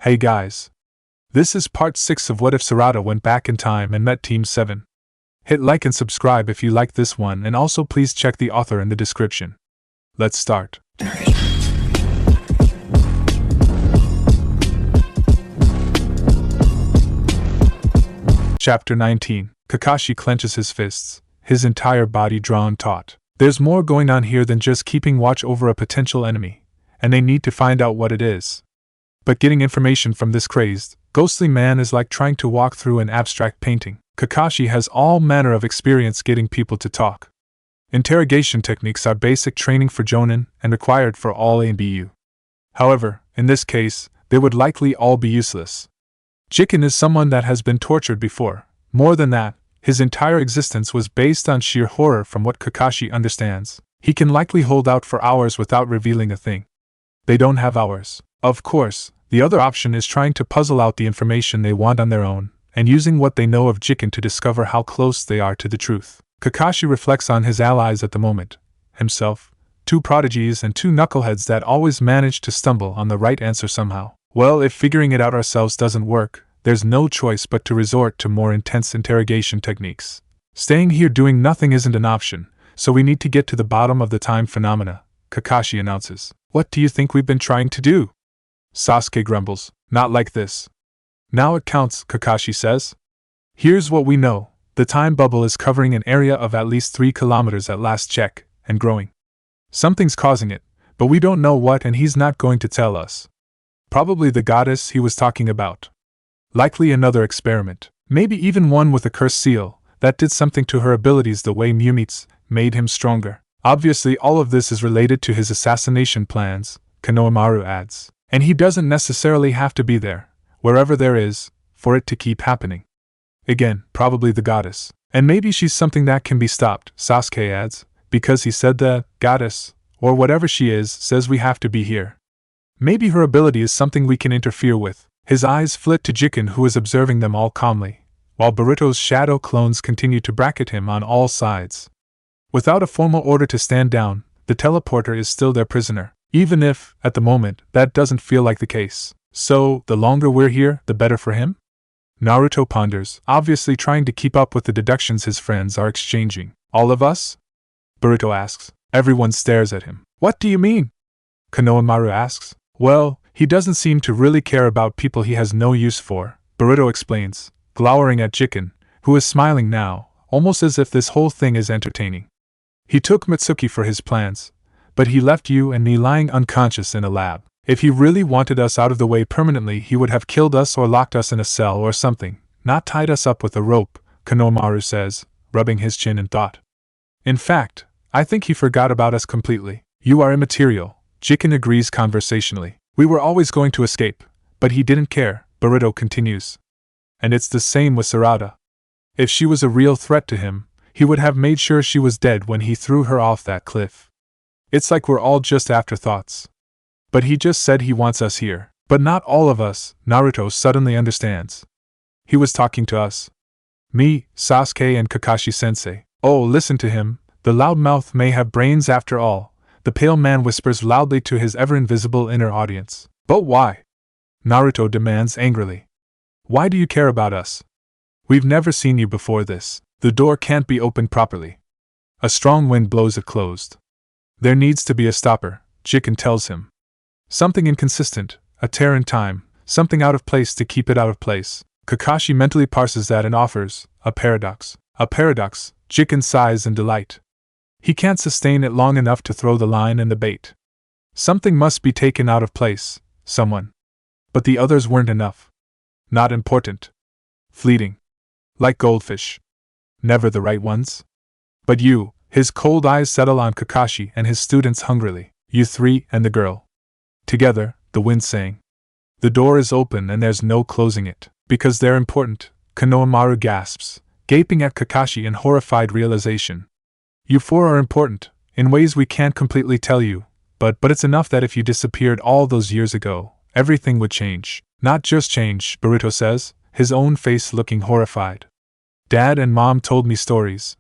Hey guys. This is part 6 of What If Sarada Went Back in Time and Met Team 7. Hit like and subscribe if you like this one, and also please check the author in the description. Let's start. Chapter 19. Kakashi clenches his fists, his entire body drawn taut. There's more going on here than just keeping watch over a potential enemy, and they need to find out what it is. But getting information from this crazed, ghostly man is like trying to walk through an abstract painting. Kakashi has all manner of experience getting people to talk. Interrogation techniques are basic training for Jonin and required for all ABU. However, in this case, they would likely all be useless. Jiken is someone that has been tortured before. More than that, his entire existence was based on sheer horror from what Kakashi understands. He can likely hold out for hours without revealing a thing. They don't have hours. Of course, the other option is trying to puzzle out the information they want on their own, and using what they know of Jiken to discover how close they are to the truth. Kakashi reflects on his allies at the moment. Himself, 2 prodigies and 2 knuckleheads that always manage to stumble on the right answer somehow. Well, if figuring it out ourselves doesn't work, there's no choice but to resort to more intense interrogation techniques. Staying here doing nothing isn't an option, so we need to get to the bottom of the time phenomena, Kakashi announces. What do you think we've been trying to do? Sasuke grumbles. Not like this. Now it counts, Kakashi says. Here's what we know. The time bubble is covering an area of at least 3 kilometers at last check, and growing. Something's causing it, but we don't know what, and he's not going to tell us. Probably the goddess he was talking about. Likely another experiment. Maybe even one with a cursed seal that did something to her abilities the way Mumit's made him stronger. Obviously all of this is related to his assassination plans, Konohamaru adds. And he doesn't necessarily have to be there, wherever there is, for it to keep happening. Again, probably the goddess. And maybe she's something that can be stopped, Sasuke adds, because he said the goddess, or whatever she is, says we have to be here. Maybe her ability is something we can interfere with. His eyes flit to Jiken, who is observing them all calmly, while Boruto's shadow clones continue to bracket him on all sides. Without a formal order to stand down, the teleporter is still their prisoner. Even if, at the moment, that doesn't feel like the case. So, the longer we're here, the better for him? Naruto ponders, obviously trying to keep up with the deductions his friends are exchanging. All of us? Boruto asks. Everyone stares at him. What do you mean? Konohamaru asks. Well, he doesn't seem to really care about people he has no use for, Boruto explains, glowering at Jiken, who is smiling now, almost as if this whole thing is entertaining. He took Mitsuki for his plans, but he left you and me lying unconscious in a lab. If he really wanted us out of the way permanently, he would have killed us or locked us in a cell or something, not tied us up with a rope, Konohamaru says, rubbing his chin in thought. In fact, I think he forgot about us completely. You are immaterial, Jiken agrees conversationally. We were always going to escape, but he didn't care, Boruto continues. And it's the same with Sarada. If she was a real threat to him, he would have made sure she was dead when he threw her off that cliff. It's like we're all just afterthoughts. But he just said he wants us here. But not all of us, Naruto suddenly understands. He was talking to us. Me, Sasuke and Kakashi-sensei. Oh, listen to him, the loudmouth may have brains after all, the pale man whispers loudly to his ever-invisible inner audience. But why? Naruto demands angrily. Why do you care about us? We've never seen you before this. The door can't be opened properly. A strong wind blows it closed. There needs to be a stopper, Jiken tells him. Something inconsistent, a tear in time, something out of place to keep it out of place. Kakashi mentally parses that and offers, a paradox. A paradox, Jiken sighs in delight. He can't sustain it long enough to throw the line and the bait. Something must be taken out of place, someone. But the others weren't enough. Not important. Fleeting. Like goldfish. Never the right ones. But you. His cold eyes settle on Kakashi and his students hungrily. You 3 and the girl. Together, the wind sang. The door is open and there's no closing it. Because they're important, Konohamaru gasps, gaping at Kakashi in horrified realization. You 4 are important, in ways we can't completely tell you, but it's enough that if you disappeared all those years ago, everything would change. Not just change, Boruto says, his own face looking horrified. Dad and Mom told me stories.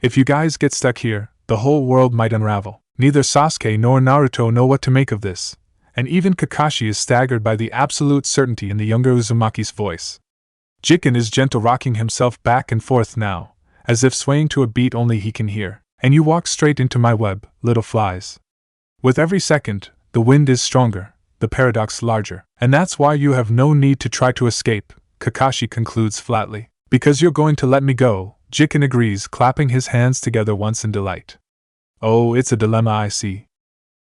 If you guys get stuck here, the whole world might unravel. Neither Sasuke nor Naruto know what to make of this, and even Kakashi is staggered by the absolute certainty in the younger Uzumaki's voice. Jiken is gentle, rocking himself back and forth now, as if swaying to a beat only he can hear. And you walk straight into my web, little flies. With every second, the wind is stronger, the paradox larger, and that's why you have no need to try to escape, Kakashi concludes flatly. Because you're going to let me go, Jiken agrees, clapping his hands together once in delight. Oh, it's a dilemma, I see.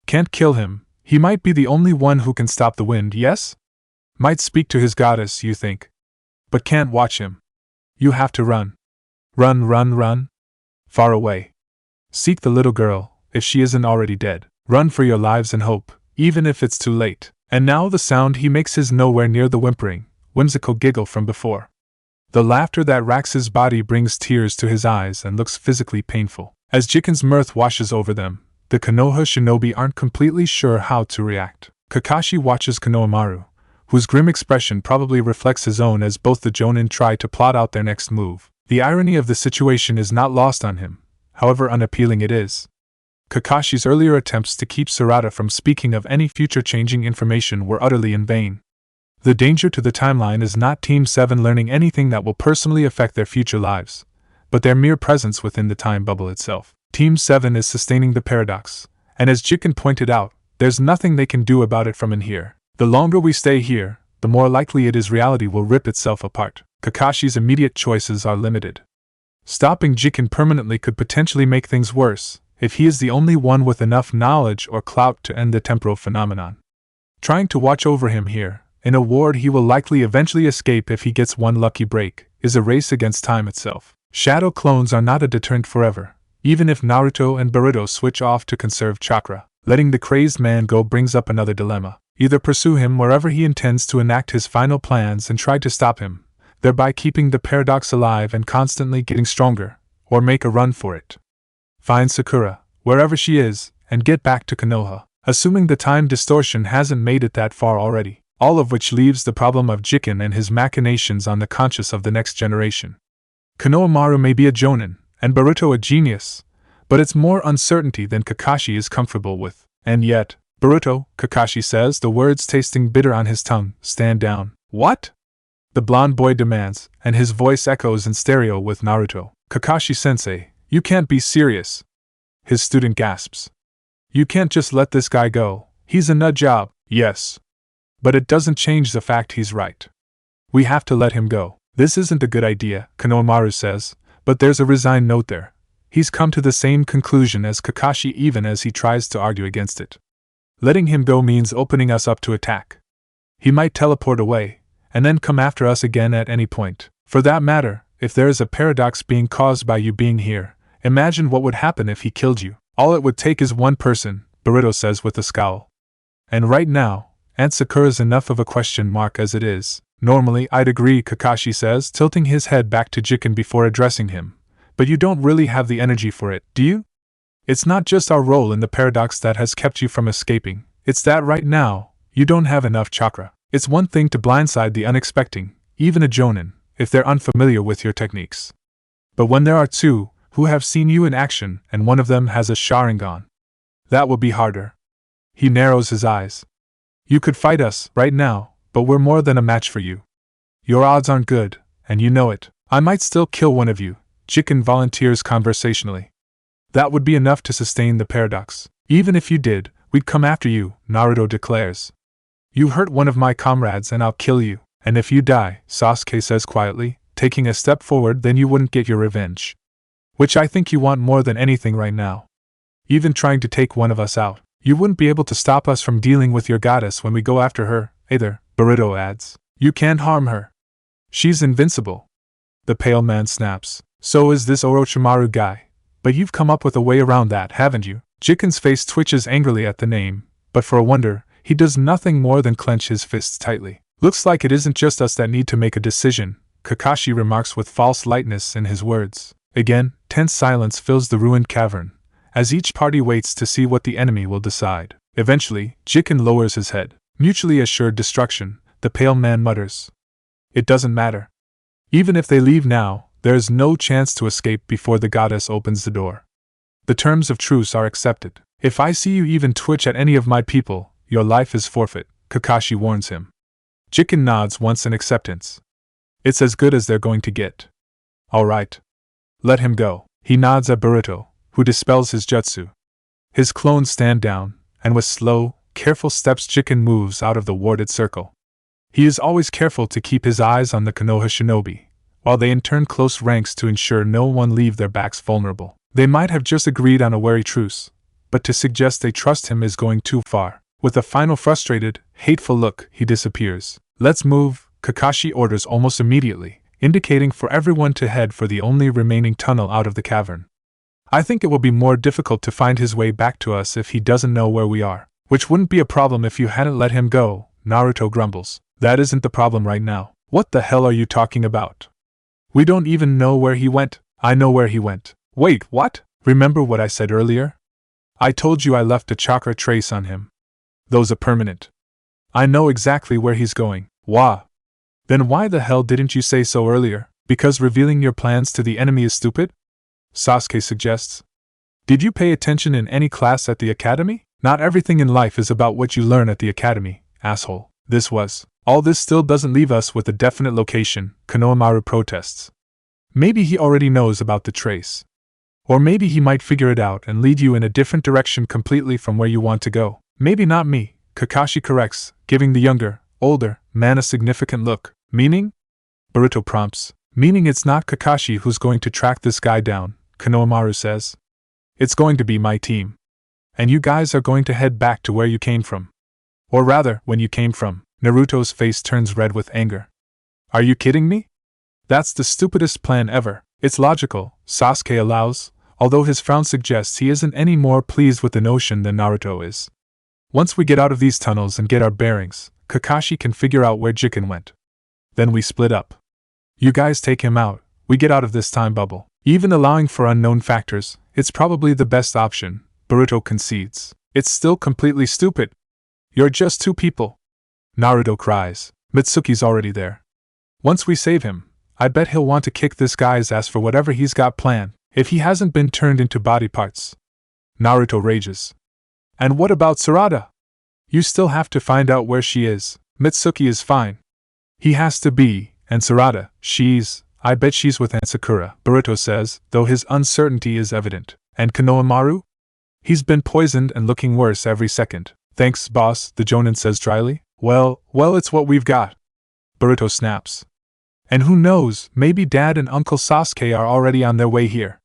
Can't kill him. He might be the only one who can stop the wind, yes? Might speak to his goddess, you think. But can't watch him. You have to run. Run, run, run. Far away. Seek the little girl, if she isn't already dead. Run for your lives and hope, even if it's too late. And now the sound he makes is nowhere near the whimpering, whimsical giggle from before. The laughter that racks his body brings tears to his eyes and looks physically painful. As Jiken's mirth washes over them, the Konoha shinobi aren't completely sure how to react. Kakashi watches Konohamaru, whose grim expression probably reflects his own as both the Jonin try to plot out their next move. The irony of the situation is not lost on him, however unappealing it is. Kakashi's earlier attempts to keep Sarada from speaking of any future changing information were utterly in vain. The danger to the timeline is not Team 7 learning anything that will personally affect their future lives, but their mere presence within the time bubble itself. Team 7 is sustaining the paradox, and as Jiken pointed out, there's nothing they can do about it from in here. The longer we stay here, the more likely it is reality will rip itself apart. Kakashi's immediate choices are limited. Stopping Jiken permanently could potentially make things worse, if he is the only one with enough knowledge or clout to end the temporal phenomenon. Trying to watch over him here, in a ward he will likely eventually escape if he gets one lucky break, is a race against time itself. Shadow clones are not a deterrent forever, even if Naruto and Boruto switch off to conserve chakra. Letting the crazed man go brings up another dilemma. Either pursue him wherever he intends to enact his final plans and try to stop him, thereby keeping the paradox alive and constantly getting stronger, or make a run for it. Find Sakura, wherever she is, and get back to Konoha, assuming the time distortion hasn't made it that far already. All of which leaves the problem of Jiken and his machinations on the conscience of the next generation. Konohamaru may be a Jonin, and Boruto a genius, but it's more uncertainty than Kakashi is comfortable with. And yet, Boruto, Kakashi says, the words tasting bitter on his tongue, stand down. What? The blonde boy demands, and his voice echoes in stereo with Naruto. Kakashi-sensei, you can't be serious. His student gasps. You can't just let this guy go. He's a nut job. Yes. But it doesn't change the fact he's right. We have to let him go. This isn't a good idea, Konohamaru says, but there's a resigned note there. He's come to the same conclusion as Kakashi even as he tries to argue against it. Letting him go means opening us up to attack. He might teleport away, and then come after us again at any point. For that matter, if there is a paradox being caused by you being here, imagine what would happen if he killed you. All it would take is one person, Boruto says with a scowl. And right now, Aunt Sakura's enough of a question mark as it is. Normally I'd agree, Kakashi says, tilting his head back to Jiken before addressing him. But you don't really have the energy for it, do you? It's not just our role in the paradox that has kept you from escaping. It's that right now, you don't have enough chakra. It's one thing to blindside the unexpecting, even a Jonin, if they're unfamiliar with your techniques. But when there are two who have seen you in action and one of them has a Sharingan, that will be harder. He narrows his eyes. You could fight us, right now, but we're more than a match for you. Your odds aren't good, and you know it. I might still kill one of you, Jiken volunteers conversationally. That would be enough to sustain the paradox. Even if you did, we'd come after you, Naruto declares. You hurt one of my comrades and I'll kill you. And if you die, Sasuke says quietly, taking a step forward, then you wouldn't get your revenge. Which I think you want more than anything right now. Even trying to take one of us out. You wouldn't be able to stop us from dealing with your goddess when we go after her, either, Boruto adds. You can't harm her. She's invincible. The pale man snaps. So is this Orochimaru guy. But you've come up with a way around that, haven't you? Jiken's face twitches angrily at the name, but for a wonder, he does nothing more than clench his fists tightly. Looks like it isn't just us that need to make a decision, Kakashi remarks with false lightness in his words. Again, tense silence fills the ruined cavern, as each party waits to see what the enemy will decide. Eventually, Jiken lowers his head. Mutually assured destruction, the pale man mutters. It doesn't matter. Even if they leave now, there is no chance to escape before the goddess opens the door. The terms of truce are accepted. If I see you even twitch at any of my people, your life is forfeit, Kakashi warns him. Jiken nods once in acceptance. It's as good as they're going to get. Alright. Let him go. He nods at Boruto, who dispels his jutsu. His clones stand down, and with slow, careful steps Jiken moves out of the warded circle. He is always careful to keep his eyes on the Konoha shinobi, while they in turn close ranks to ensure no one leave their backs vulnerable. They might have just agreed on a wary truce, but to suggest they trust him is going too far. With a final frustrated, hateful look, he disappears. Let's move, Kakashi orders almost immediately, indicating for everyone to head for the only remaining tunnel out of the cavern. I think it will be more difficult to find his way back to us if he doesn't know where we are, which wouldn't be a problem if you hadn't let him go, Naruto grumbles. That isn't the problem right now. What the hell are you talking about? We don't even know where he went. I know where he went. Wait, what? Remember what I said earlier? I told you I left a chakra trace on him. Those are permanent. I know exactly where he's going. Wah. Then why the hell didn't you say so earlier? Because revealing your plans to the enemy is stupid? Sasuke suggests. Did you pay attention in any class at the academy? Not everything in life is about what you learn at the academy, asshole. This was. All this still doesn't leave us with a definite location, Konohamaru protests. Maybe he already knows about the trace. Or maybe he might figure it out and lead you in a different direction completely from where you want to go. Maybe not me, Kakashi corrects, giving the younger, older man a significant look. Meaning? Boruto prompts. Meaning it's not Kakashi who's going to track this guy down, Konohamaru says. It's going to be my team. And you guys are going to head back to where you came from. Or rather, when you came from. Naruto's face turns red with anger. Are you kidding me? That's the stupidest plan ever. It's logical, Sasuke allows, although his frown suggests he isn't any more pleased with the notion than Naruto is. Once we get out of these tunnels and get our bearings, Kakashi can figure out where Jiken went. Then we split up. You guys take him out, we get out of this time bubble. Even allowing for unknown factors, it's probably the best option, Boruto concedes. It's still completely stupid. You're just two people. Naruto cries. Mitsuki's already there. Once we save him, I bet he'll want to kick this guy's ass for whatever he's got planned, if he hasn't been turned into body parts. Naruto rages. And what about Sarada? You still have to find out where she is. Mitsuki is fine. He has to be, and Sarada, I bet she's with Aunt Sakura, Boruto says, though his uncertainty is evident. And Konohamaru? He's been poisoned and looking worse every second. Thanks, boss, the Jonin says dryly. Well, it's what we've got. Boruto snaps. And who knows, maybe Dad and Uncle Sasuke are already on their way here.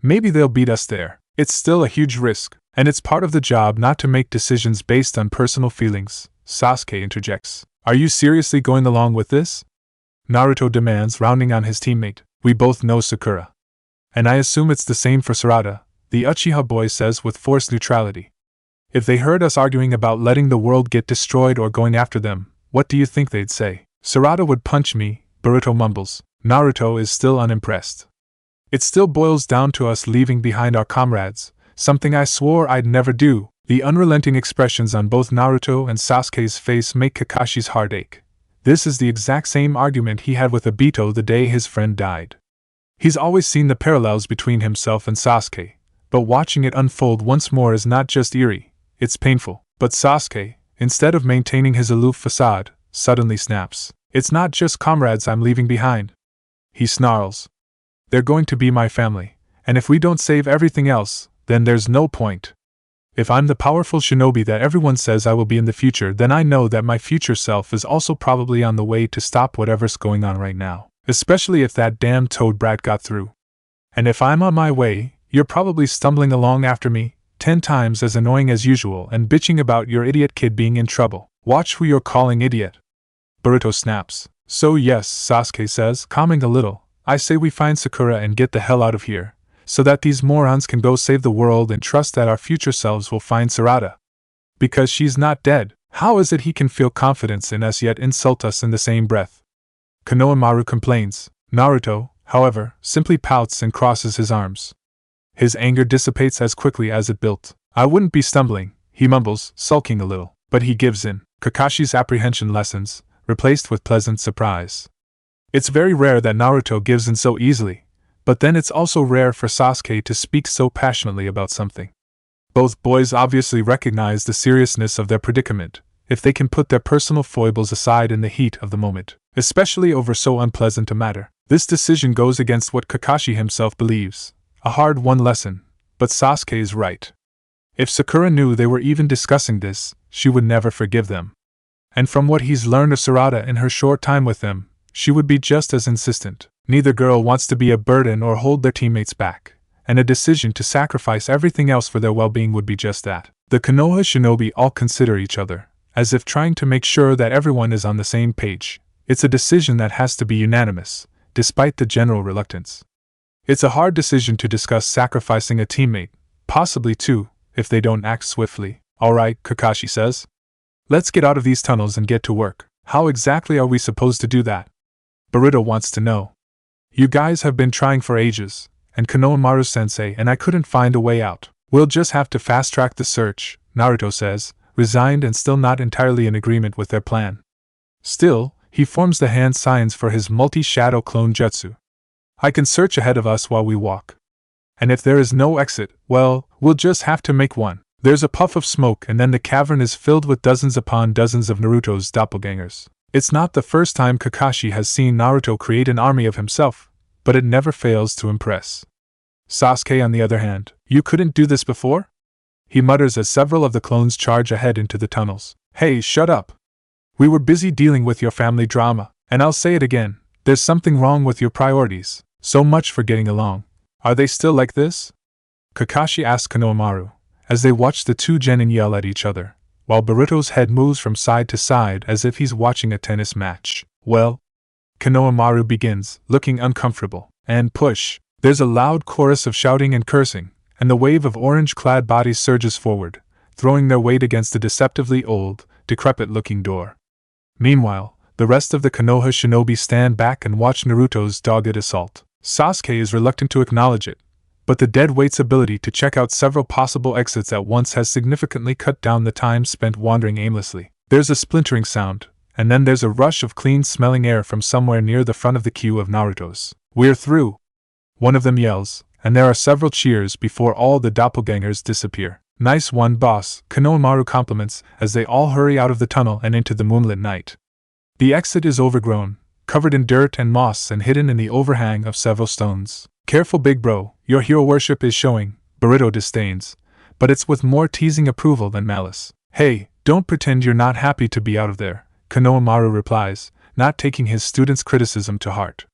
Maybe they'll beat us there. It's still a huge risk, and it's part of the job not to make decisions based on personal feelings, Sasuke interjects. Are you seriously going along with this? Naruto demands, rounding on his teammate. We both know Sakura. And I assume it's the same for Sarada, the Uchiha boy says with forced neutrality. If they heard us arguing about letting the world get destroyed or going after them, what do you think they'd say? Sarada would punch me, Boruto mumbles. Naruto is still unimpressed. It still boils down to us leaving behind our comrades, something I swore I'd never do. The unrelenting expressions on both Naruto and Sasuke's face make Kakashi's heart ache. This is the exact same argument he had with Obito the day his friend died. He's always seen the parallels between himself and Sasuke, but watching it unfold once more is not just eerie. It's painful. But Sasuke, instead of maintaining his aloof facade, suddenly snaps. It's not just comrades I'm leaving behind. He snarls. They're going to be my family, and if we don't save everything else, then there's no point. If I'm the powerful shinobi that everyone says I will be in the future, then I know that my future self is also probably on the way to stop whatever's going on right now, especially if that damn toad brat got through. And if I'm on my way, you're probably stumbling along after me, 10 times as annoying as usual and bitching about your idiot kid being in trouble. Watch who you're calling idiot. Boruto snaps. So yes, Sasuke says, calming a little, I say we find Sakura and get the hell out of here, so that these morons can go save the world and trust that our future selves will find Sarada. Because she's not dead, how is it he can feel confidence in us yet insult us in the same breath? Konohamaru complains. Naruto, however, simply pouts and crosses his arms. His anger dissipates as quickly as it built. I wouldn't be stumbling, he mumbles, sulking a little, but he gives in. Kakashi's apprehension lessens, replaced with pleasant surprise. It's very rare that Naruto gives in so easily, but then it's also rare for Sasuke to speak so passionately about something. Both boys obviously recognize the seriousness of their predicament, if they can put their personal foibles aside in the heat of the moment, especially over so unpleasant a matter. This decision goes against what Kakashi himself believes. A hard-won lesson, but Sasuke is right. If Sakura knew they were even discussing this, she would never forgive them. And from what he's learned of Sarada in her short time with them, she would be just as insistent. Neither girl wants to be a burden or hold their teammates back, and a decision to sacrifice everything else for their well-being would be just that. The Konoha shinobi all consider each other, as if trying to make sure that everyone is on the same page. It's a decision that has to be unanimous, despite the general reluctance. It's a hard decision to discuss sacrificing a teammate, possibly two, if they don't act swiftly. Alright, Kakashi says. Let's get out of these tunnels and get to work. How exactly are we supposed to do that? Boruto wants to know. You guys have been trying for ages, and Konohamaru-sensei and I couldn't find a way out. We'll just have to fast-track the search, Naruto says, resigned and still not entirely in agreement with their plan. Still, he forms the hand signs for his multi-shadow clone jutsu. I can search ahead of us while we walk. And if there is no exit, well, we'll just have to make one. There's a puff of smoke and then the cavern is filled with dozens upon dozens of Naruto's doppelgangers. It's not the first time Kakashi has seen Naruto create an army of himself, but it never fails to impress. Sasuke, on the other hand, you couldn't do this before? He mutters as several of the clones charge ahead into the tunnels. Hey, shut up! We were busy dealing with your family drama, and I'll say it again, there's something wrong with your priorities. So much for getting along. Are they still like this? Kakashi asks Konohamaru, as they watch the two genin yell at each other, while Boruto's head moves from side to side as if he's watching a tennis match. Well, Konohamaru begins, looking uncomfortable, and push. There's a loud chorus of shouting and cursing, and the wave of orange-clad bodies surges forward, throwing their weight against the deceptively old, decrepit-looking door. Meanwhile, the rest of the Konoha shinobi stand back and watch Naruto's dogged assault. Sasuke is reluctant to acknowledge it, but the dead weight's ability to check out several possible exits at once has significantly cut down the time spent wandering aimlessly. There's a splintering sound, and then there's a rush of clean-smelling air from somewhere near the front of the queue of Naruto's. We're through! One of them yells, and there are several cheers before all the doppelgangers disappear. Nice one, boss, Konohamaru compliments as they all hurry out of the tunnel and into the moonlit night. The exit is overgrown, covered in dirt and moss and hidden in the overhang of several stones. Careful, big bro, your hero worship is showing, Boruto disdains, but it's with more teasing approval than malice. Hey, don't pretend you're not happy to be out of there, Konohamaru replies, not taking his student's criticism to heart.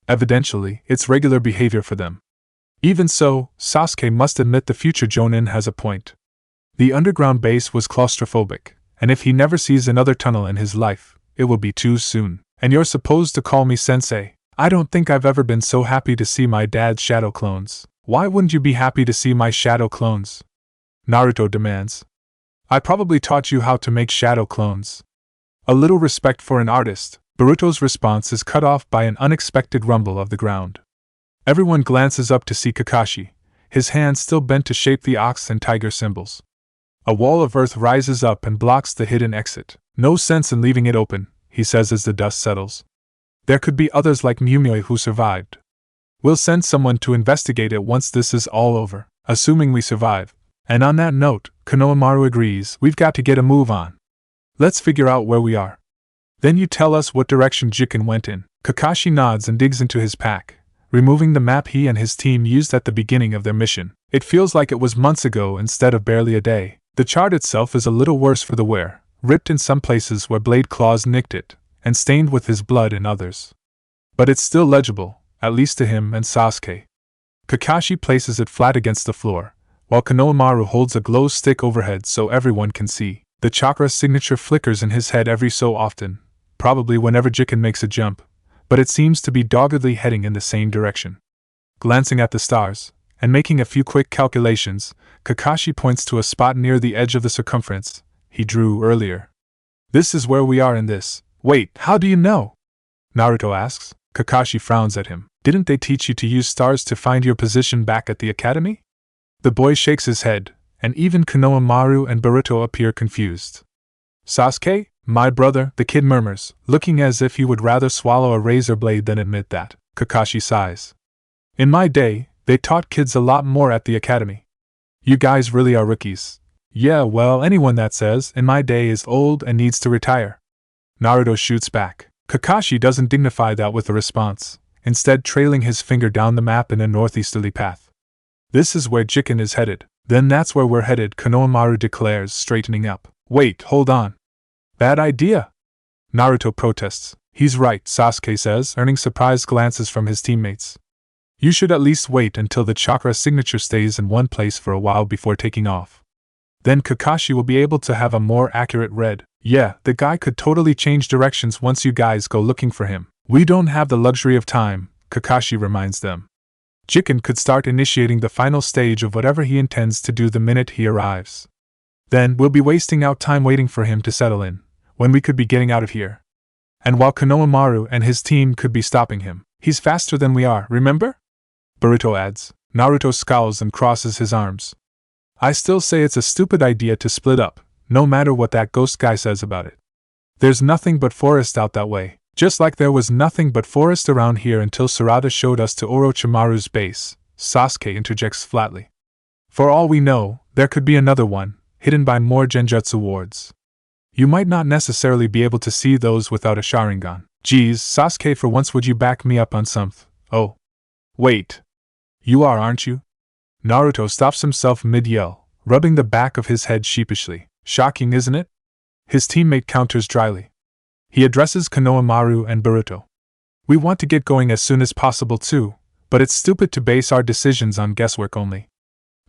Evidently, it's regular behavior for them. Even so, Sasuke must admit the future Jonin has a point. The underground base was claustrophobic, and if he never sees another tunnel in his life, it will be too soon. And you're supposed to call me sensei. I don't think I've ever been so happy to see my dad's shadow clones. Why wouldn't you be happy to see my shadow clones? Naruto demands. I probably taught you how to make shadow clones. A little respect for an artist. Boruto's response is cut off by an unexpected rumble of the ground. Everyone glances up to see Kakashi, his hands still bent to shape the ox and tiger symbols. A wall of earth rises up and blocks the hidden exit. No sense in leaving it open, he says as the dust settles. There could be others like Mumio who survived. We'll send someone to investigate it once this is all over, assuming we survive. And on that note, Konohamaru agrees, we've got to get a move on. Let's figure out where we are. Then you tell us what direction Jiken went in. Kakashi nods and digs into his pack, removing the map he and his team used at the beginning of their mission. It feels like it was months ago instead of barely a day. The chart itself is a little worse for the wear, ripped in some places where blade claws nicked it, and stained with his blood in others. But it's still legible, at least to him and Sasuke. Kakashi places it flat against the floor, while Konohamaru holds a glow stick overhead so everyone can see. The chakra signature flickers in his head every so often, probably whenever Jiken makes a jump, but it seems to be doggedly heading in the same direction. Glancing at the stars, and making a few quick calculations, Kakashi points to a spot near the edge of the circumference he drew earlier. This is where we are in this. Wait, how do you know? Naruto asks. Kakashi frowns at him. Didn't they teach you to use stars to find your position back at the academy? The boy shakes his head, and even Konohamaru and Boruto appear confused. Sasuke, my brother, the kid murmurs, looking as if he would rather swallow a razor blade than admit that. Kakashi sighs. In my day, they taught kids a lot more at the academy. You guys really are rookies. Yeah, well, anyone that says, in my day is old and needs to retire. Naruto shoots back. Kakashi doesn't dignify that with a response, instead trailing his finger down the map in a northeasterly path. This is where Jiken is headed. Then that's where we're headed, Konohamaru declares, straightening up. Wait, hold on. Bad idea. Naruto protests. He's right, Sasuke says, earning surprised glances from his teammates. You should at least wait until the chakra signature stays in one place for a while before taking off. Then Kakashi will be able to have a more accurate read. Yeah, the guy could totally change directions once you guys go looking for him. We don't have the luxury of time, Kakashi reminds them. Jiken could start initiating the final stage of whatever he intends to do the minute he arrives. Then we'll be wasting out time waiting for him to settle in, when we could be getting out of here. And while Konohamaru and his team could be stopping him, he's faster than we are, remember? Boruto adds. Naruto scowls and crosses his arms. I still say it's a stupid idea to split up, no matter what that ghost guy says about it. There's nothing but forest out that way, just like there was nothing but forest around here until Sarada showed us to Orochimaru's base, Sasuke interjects flatly. For all we know, there could be another one, hidden by more genjutsu wards. You might not necessarily be able to see those without a Sharingan. Geez, Sasuke, for once would you back me up on something? Oh. Wait. You are, aren't you? Naruto stops himself mid-yell, rubbing the back of his head sheepishly. Shocking, isn't it? His teammate counters dryly. He addresses Konohamaru and Boruto. We want to get going as soon as possible too, but it's stupid to base our decisions on guesswork only.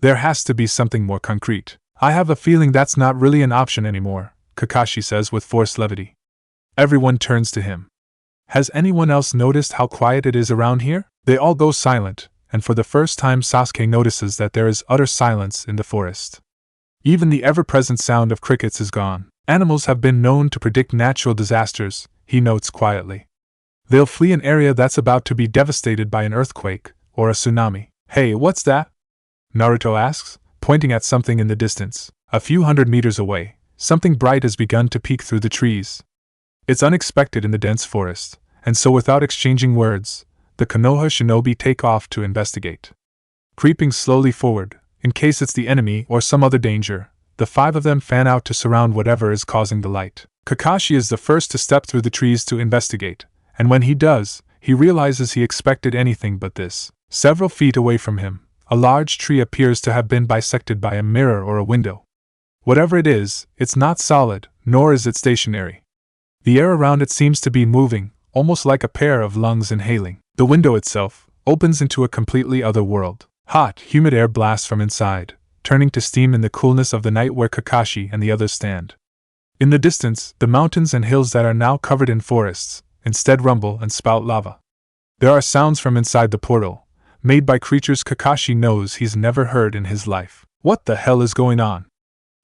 There has to be something more concrete. I have a feeling that's not really an option anymore, Kakashi says with forced levity. Everyone turns to him. Has anyone else noticed how quiet it is around here? They all go silent, and for the first time Sasuke notices that there is utter silence in the forest. Even the ever-present sound of crickets is gone. Animals have been known to predict natural disasters, he notes quietly. They'll flee an area that's about to be devastated by an earthquake, or a tsunami. Hey, what's that? Naruto asks, pointing at something in the distance. A few hundred meters away, something bright has begun to peek through the trees. It's unexpected in the dense forest, and so without exchanging words, the Konoha shinobi take off to investigate. Creeping slowly forward, in case it's the enemy or some other danger, the five of them fan out to surround whatever is causing the light. Kakashi is the first to step through the trees to investigate, and when he does, he realizes he expected anything but this. Several feet away from him, a large tree appears to have been bisected by a mirror or a window. Whatever it is, it's not solid, nor is it stationary. The air around it seems to be moving, almost like a pair of lungs inhaling. The window itself opens into a completely other world. Hot, humid air blasts from inside, turning to steam in the coolness of the night where Kakashi and the others stand. In the distance, the mountains and hills that are now covered in forests, instead rumble and spout lava. There are sounds from inside the portal, made by creatures Kakashi knows he's never heard in his life. What the hell is going on?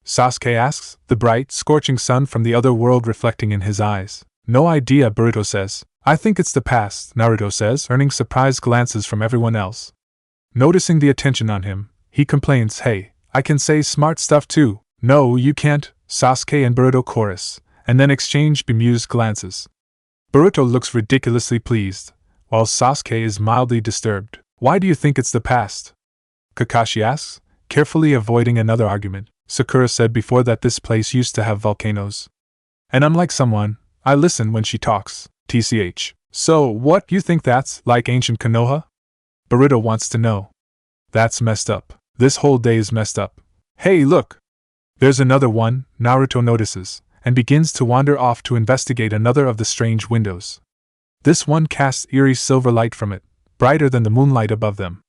Sasuke asks, the bright, scorching sun from the other world reflecting in his eyes. No idea, Boruto says. I think it's the past, Naruto says, earning surprised glances from everyone else. Noticing the attention on him, he complains, hey, I can say smart stuff too. No, you can't, Sasuke and Boruto chorus, and then exchange bemused glances. Boruto looks ridiculously pleased, while Sasuke is mildly disturbed. Why do you think it's the past? Kakashi asks, carefully avoiding another argument. Sakura said before that this place used to have volcanoes. And I'm like someone, I listen when she talks, TCH. So, what, you think that's like ancient Konoha? Boruto wants to know. That's messed up. This whole day is messed up. Hey, look! There's another one, Naruto notices, and begins to wander off to investigate another of the strange windows. This one casts eerie silver light from it, brighter than the moonlight above them.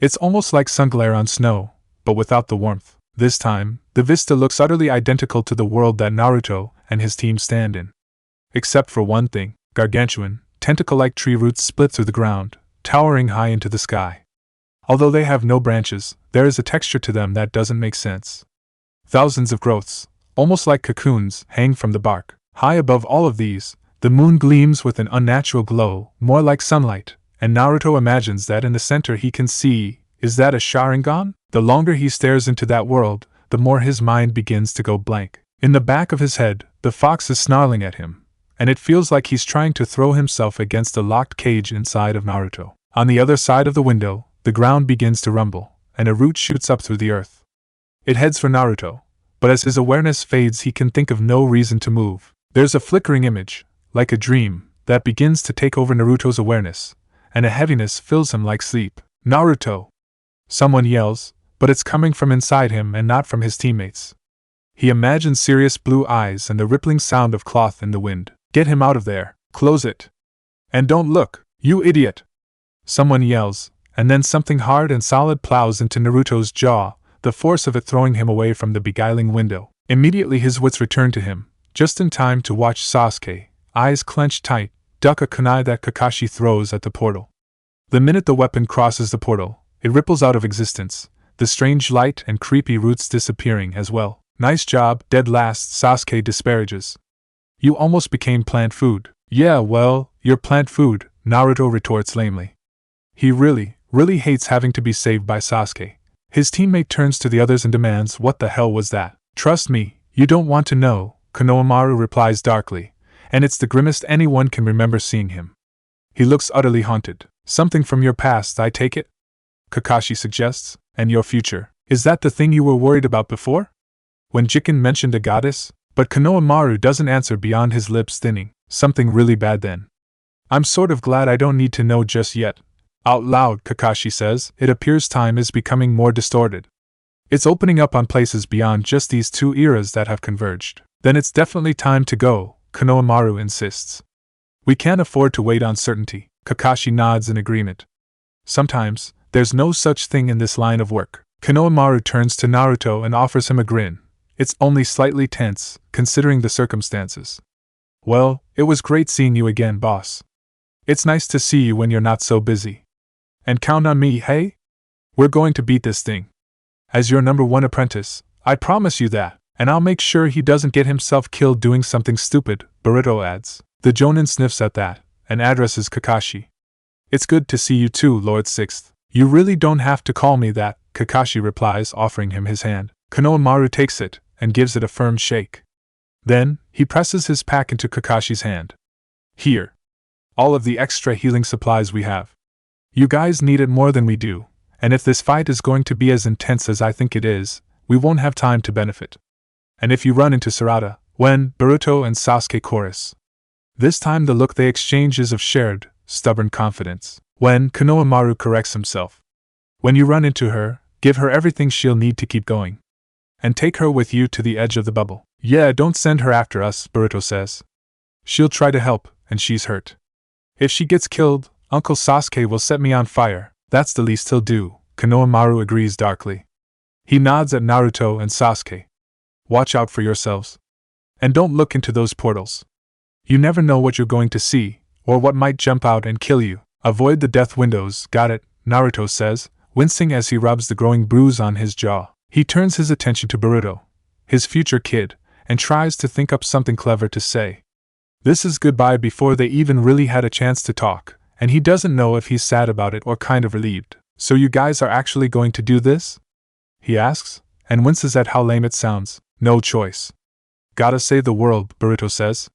It's almost like sunglare on snow, but without the warmth. This time, the vista looks utterly identical to the world that Naruto and his team stand in. Except for one thing, gargantuan, tentacle-like tree roots split through the ground, towering high into the sky. Although they have no branches, there is a texture to them that doesn't make sense. Thousands of growths, almost like cocoons, hang from the bark. High above all of these, the moon gleams with an unnatural glow, more like sunlight, and Naruto imagines that in the center he can see, is that a Sharingan? The longer he stares into that world, the more his mind begins to go blank. In the back of his head, the fox is snarling at him, and it feels like he's trying to throw himself against the locked cage inside of Naruto. On the other side of the window, the ground begins to rumble, and a root shoots up through the earth. It heads for Naruto, but as his awareness fades, he can think of no reason to move. There's a flickering image, like a dream, that begins to take over Naruto's awareness, and a heaviness fills him like sleep. Naruto! Someone yells, but it's coming from inside him and not from his teammates. He imagines serious blue eyes and the rippling sound of cloth in the wind. Get him out of there. Close it. And don't look, you idiot! Someone yells, and then something hard and solid plows into Naruto's jaw, the force of it throwing him away from the beguiling window. Immediately his wits return to him, just in time to watch Sasuke, eyes clenched tight, duck a kunai that Kakashi throws at the portal. The minute the weapon crosses the portal, it ripples out of existence, the strange light and creepy roots disappearing as well. Nice job, dead last, Sasuke disparages. You almost became plant food. Yeah, well, you're plant food, Naruto retorts lamely. He really hates having to be saved by Sasuke. His teammate turns to the others and demands, "What the hell was that?" "Trust me, you don't want to know," Konohamaru replies darkly, and it's the grimmest anyone can remember seeing him. He looks utterly haunted. "Something from your past, I take it?" Kakashi suggests. "And your future. Is that the thing you were worried about before?" When Jiken mentioned a goddess? But Konohamaru doesn't answer beyond his lips thinning. "Something really bad then." "I'm sort of glad I don't need to know just yet." Out loud, Kakashi says, "It appears time is becoming more distorted. It's opening up on places beyond just these two eras that have converged." "Then it's definitely time to go," Konohamaru insists. "We can't afford to wait on certainty." Kakashi nods in agreement. "Sometimes, there's no such thing in this line of work." Konohamaru turns to Naruto and offers him a grin. It's only slightly tense, considering the circumstances. "Well, it was great seeing you again, boss. It's nice to see you when you're not so busy. And count on me, hey? We're going to beat this thing. As your #1 apprentice, I promise you that, and I'll make sure he doesn't get himself killed doing something stupid," Boruto adds. The Jonin sniffs at that, and addresses Kakashi. "It's good to see you too, Lord Sixth." "You really don't have to call me that," Kakashi replies, offering him his hand. Konohamaru takes it, and gives it a firm shake. Then, he presses his pack into Kakashi's hand. "Here. All of the extra healing supplies we have. You guys need it more than we do, and if this fight is going to be as intense as I think it is, we won't have time to benefit. And if you run into Sarada, when," Boruto and Sasuke chorus. This time the look they exchange is of shared, stubborn confidence. "When," Konohamaru corrects himself. "When you run into her, give her everything she'll need to keep going. And take her with you to the edge of the bubble." "Yeah, don't send her after us," Boruto says. "She'll try to help, and she's hurt. If she gets killed, Uncle Sasuke will set me on fire." "That's the least he'll do," Konohamaru agrees darkly. He nods at Naruto and Sasuke. "Watch out for yourselves. And don't look into those portals. You never know what you're going to see, or what might jump out and kill you. Avoid the death windows." "Got it," Naruto says, wincing as he rubs the growing bruise on his jaw. He turns his attention to Boruto, his future kid, and tries to think up something clever to say. This is goodbye before they even really had a chance to talk, and he doesn't know if he's sad about it or kind of relieved. "So you guys are actually going to do this?" he asks, and winces at how lame it sounds. "No choice. Gotta save the world," Boruto says.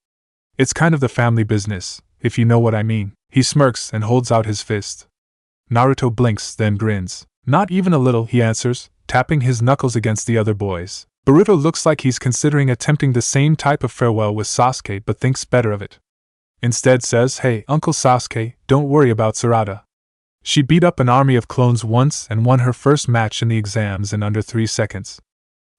"It's kind of the family business, if you know what I mean." He smirks and holds out his fist. Naruto blinks, then grins. "Not even a little," he answers, tapping his knuckles against the other boys. Boruto looks like he's considering attempting the same type of farewell with Sasuke but thinks better of it. Instead says, "Hey, Uncle Sasuke, don't worry about Sarada. She beat up an army of clones once and won her first match in the exams in under 3 seconds.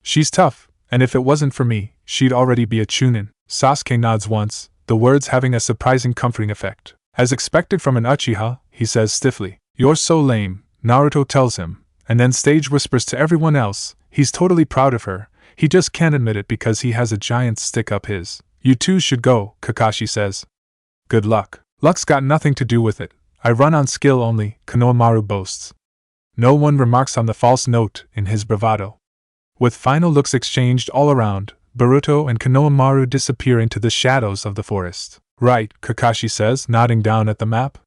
She's tough, and if it wasn't for me, she'd already be a Chunin." Sasuke nods once, the words having a surprising comforting effect. As expected from an Uchiha, he says stiffly. "You're so lame," Naruto tells him, and then stage whispers to everyone else, he's totally proud of her, he just can't admit it because he has a giant stick up his. "You two should go," Kakashi says. "Good luck." "Luck's got nothing to do with it. I run on skill only," Konohamaru boasts. No one remarks on the false note in his bravado. With final looks exchanged all around, Boruto and Konohamaru disappear into the shadows of the forest. "Right," Kakashi says, nodding down at the map.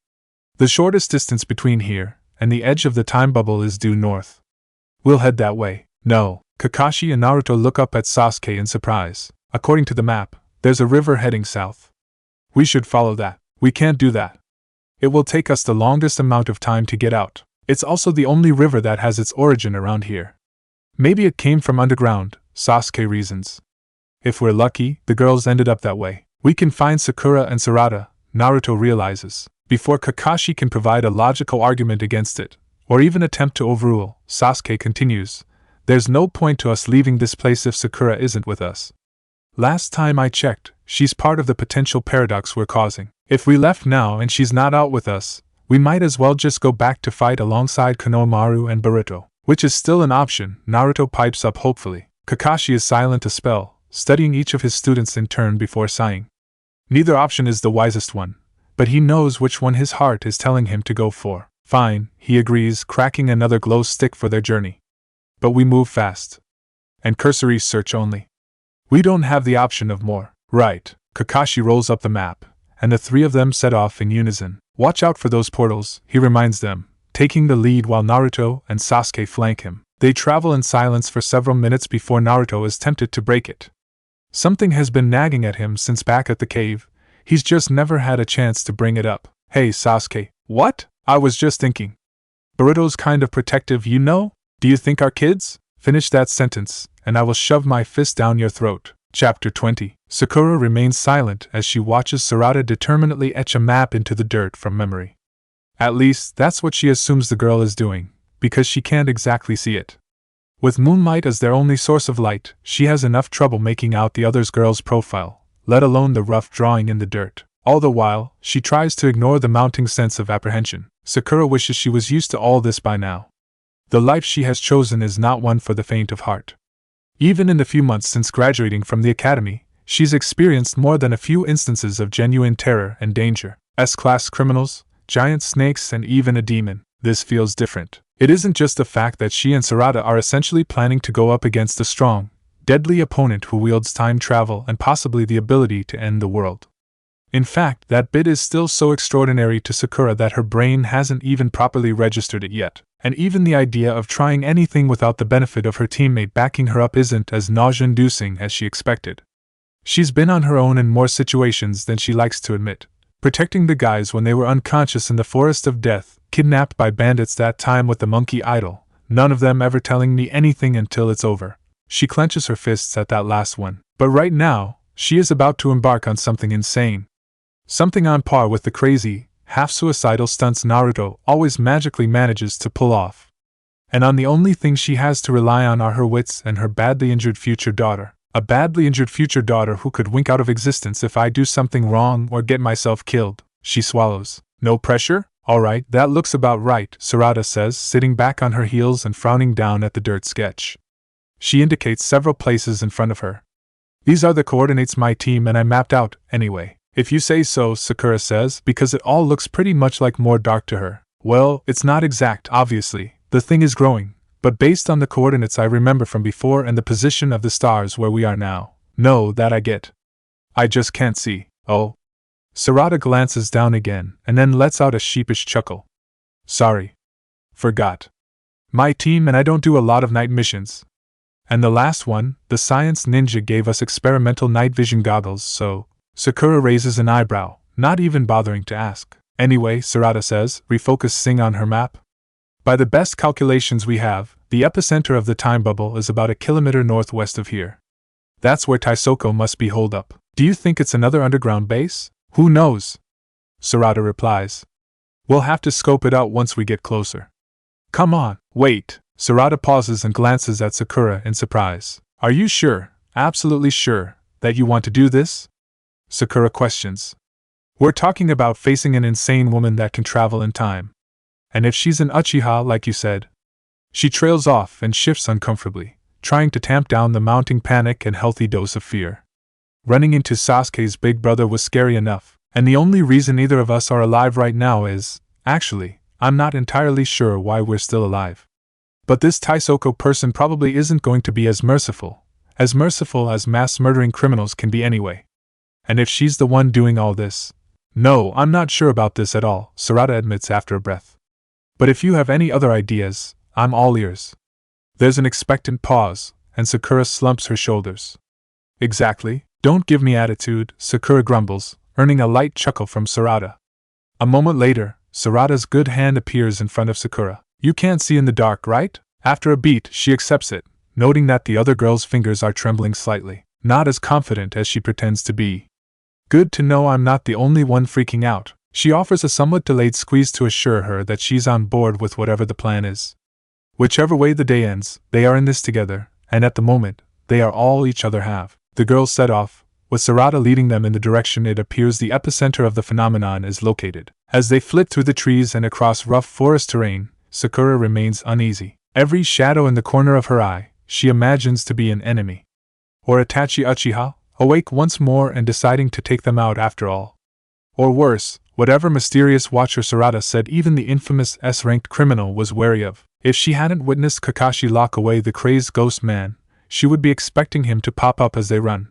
"The shortest distance between here and the edge of the time bubble is due north. We'll head that way." "No." Kakashi and Naruto look up at Sasuke in surprise. "According to the map, there's a river heading south. We should follow that." "We can't do that. It will take us the longest amount of time to get out. It's also the only river that has its origin around here. Maybe it came from underground, Sasuke reasons. If we're lucky, the girls ended up that way. We can find Sakura and Sarada, Naruto realizes, before Kakashi can provide a logical argument against it, or even attempt to overrule. Sasuke continues, there's no point to us leaving this place if Sakura isn't with us. Last time I checked, she's part of the potential paradox we're causing. If we left now and she's not out with us, we might as well just go back to fight alongside Konohamaru and Boruto, which is still an option, Naruto pipes up hopefully. Kakashi is silent a spell, studying each of his students in turn before sighing. Neither option is the wisest one, but he knows which one his heart is telling him to go for. Fine, he agrees, cracking another glow stick for their journey. But we move fast. And cursory search only. We don't have the option of more. Right. Kakashi rolls up the map, and the three of them set off in unison. Watch out for those portals, he reminds them, taking the lead while Naruto and Sasuke flank him. They travel in silence for several minutes before Naruto is tempted to break it. Something has been nagging at him since back at the cave, he's just never had a chance to bring it up. Hey Sasuke, what? I was just thinking. Boruto's kind of protective, you know? Do you think our kids? Finish that sentence, and I will shove my fist down your throat. Chapter 20. Sakura remains silent as she watches Sarada determinedly etch a map into the dirt from memory. At least, that's what she assumes the girl is doing, because she can't exactly see it. With moonlight as their only source of light, she has enough trouble making out the other girl's profile, let alone the rough drawing in the dirt. All the while, she tries to ignore the mounting sense of apprehension. Sakura wishes she was used to all this by now. The life she has chosen is not one for the faint of heart. Even in the few months since graduating from the academy, she's experienced more than a few instances of genuine terror and danger. S-class criminals, giant snakes, and even a demon. This feels different. It isn't just the fact that she and Sarada are essentially planning to go up against a strong, deadly opponent who wields time travel and possibly the ability to end the world. In fact, that bit is still so extraordinary to Sakura that her brain hasn't even properly registered it yet, and even the idea of trying anything without the benefit of her teammate backing her up isn't as nausea-inducing as she expected. She's been on her own in more situations than she likes to admit, protecting the guys when they were unconscious in the forest of death, kidnapped by bandits that time with the monkey idol, none of them ever telling me anything until it's over. She clenches her fists at that last one. But right now, she is about to embark on something insane. Something on par with the crazy, half-suicidal stunts Naruto always magically manages to pull off. And on the only thing she has to rely on are her wits and her badly injured future daughter. A badly injured future daughter who could wink out of existence if I do something wrong or get myself killed. She swallows. No pressure? Alright, that looks about right, Sarada says, sitting back on her heels and frowning down at the dirt sketch. She indicates several places in front of her. These are the coordinates my team and I mapped out, anyway. If you say so, Sakura says, because it all looks pretty much like more dark to her. Well, it's not exact, obviously. The thing is growing. But based on the coordinates I remember from before and the position of the stars where we are now. No, that I get. I just can't see. Oh. Sarada glances down again, and then lets out a sheepish chuckle. Sorry. Forgot. My team and I don't do a lot of night missions. And the last one, the science ninja gave us experimental night vision goggles, so... Sakura raises an eyebrow, not even bothering to ask. Anyway, Sarada says, refocusing on her map. By the best calculations we have, the epicenter of the time bubble is about a kilometer northwest of here. That's where Taisoko must be holed up. Do you think it's another underground base? Who knows? Sarada replies. We'll have to scope it out once we get closer. Come on, wait. Sarada pauses and glances at Sakura in surprise. Are you sure, absolutely sure, that you want to do this? Sakura questions. We're talking about facing an insane woman that can travel in time. And if she's an Uchiha like you said. She trails off and shifts uncomfortably, trying to tamp down the mounting panic and healthy dose of fear. Running into Sasuke's big brother was scary enough, and the only reason either of us are alive right now is, actually, I'm not entirely sure why we're still alive. But this Taisoko person probably isn't going to be as merciful as mass-murdering criminals can be anyway. And if she's the one doing all this... No, I'm not sure about this at all, Sarada admits after a breath. But if you have any other ideas, I'm all ears. There's an expectant pause, and Sakura slumps her shoulders. Exactly, don't give me attitude, Sakura grumbles, earning a light chuckle from Sarada. A moment later, Sarada's good hand appears in front of Sakura. You can't see in the dark, right? After a beat, she accepts it, noting that the other girl's fingers are trembling slightly, not as confident as she pretends to be. Good to know I'm not the only one freaking out. She offers a somewhat delayed squeeze to assure her that she's on board with whatever the plan is. Whichever way the day ends, they are in this together, and at the moment, they are all each other have. The girls set off, with Sarada leading them in the direction it appears the epicenter of the phenomenon is located. As they flit through the trees and across rough forest terrain, Sakura remains uneasy. Every shadow in the corner of her eye, she imagines to be an enemy. Or Itachi Uchiha, awake once more and deciding to take them out after all. Or worse, whatever mysterious watcher Sarada said even the infamous S-ranked criminal was wary of. If she hadn't witnessed Kakashi lock away the crazed ghost man, she would be expecting him to pop up as they run.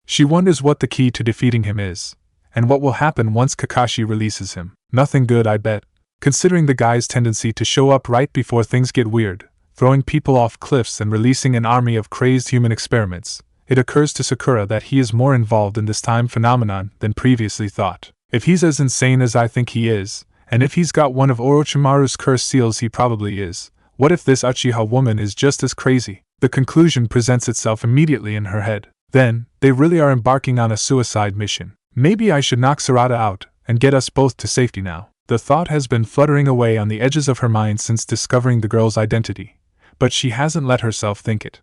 She wonders what the key to defeating him is, and what will happen once Kakashi releases him. Nothing good, I bet, considering the guy's tendency to show up right before things get weird, throwing people off cliffs and releasing an army of crazed human experiments. It occurs to Sakura that he is more involved in this time phenomenon than previously thought. If he's as insane as I think he is, and if he's got one of Orochimaru's cursed seals, he probably is, what if this Uchiha woman is just as crazy? The conclusion presents itself immediately in her head. Then, they really are embarking on a suicide mission. Maybe I should knock Sarada out and get us both to safety now. The thought has been fluttering away on the edges of her mind since discovering the girl's identity, but she hasn't let herself think it.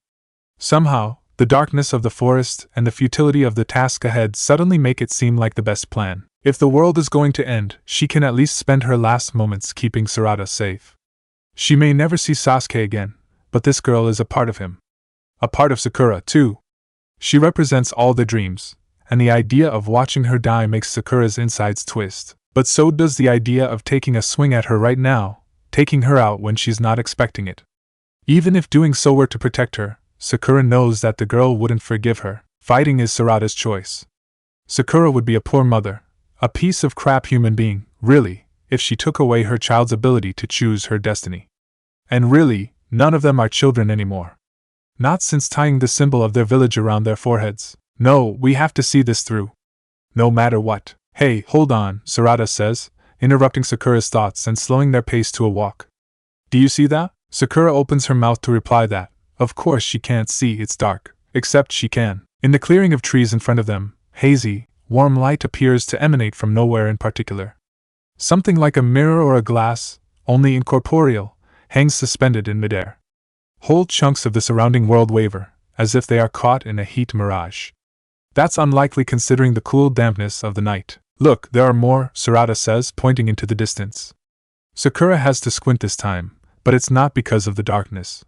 Somehow, the darkness of the forest and the futility of the task ahead suddenly make it seem like the best plan. If the world is going to end, she can at least spend her last moments keeping Sarada safe. She may never see Sasuke again, but this girl is a part of him. A part of Sakura, too. She represents all the dreams, and the idea of watching her die makes Sakura's insides twist. But so does the idea of taking a swing at her right now, taking her out when she's not expecting it. Even if doing so were to protect her, Sakura knows that the girl wouldn't forgive her. Fighting is Sarada's choice. Sakura would be a poor mother, a piece of crap human being, really, if she took away her child's ability to choose her destiny. And really, none of them are children anymore. Not since tying the symbol of their village around their foreheads. No, we have to see this through. No matter what. Hey, hold on, Sarada says, interrupting Sakura's thoughts and slowing their pace to a walk. Do you see that? Sakura opens her mouth to reply that, of course she can't see, it's dark. Except she can. In the clearing of trees in front of them, hazy, warm light appears to emanate from nowhere in particular. Something like a mirror or a glass, only incorporeal, hangs suspended in midair. Whole chunks of the surrounding world waver, as if they are caught in a heat mirage. That's unlikely considering the cool dampness of the night. Look, there are more, Sarada says, pointing into the distance. Sakura has to squint this time, but it's not because of the darkness.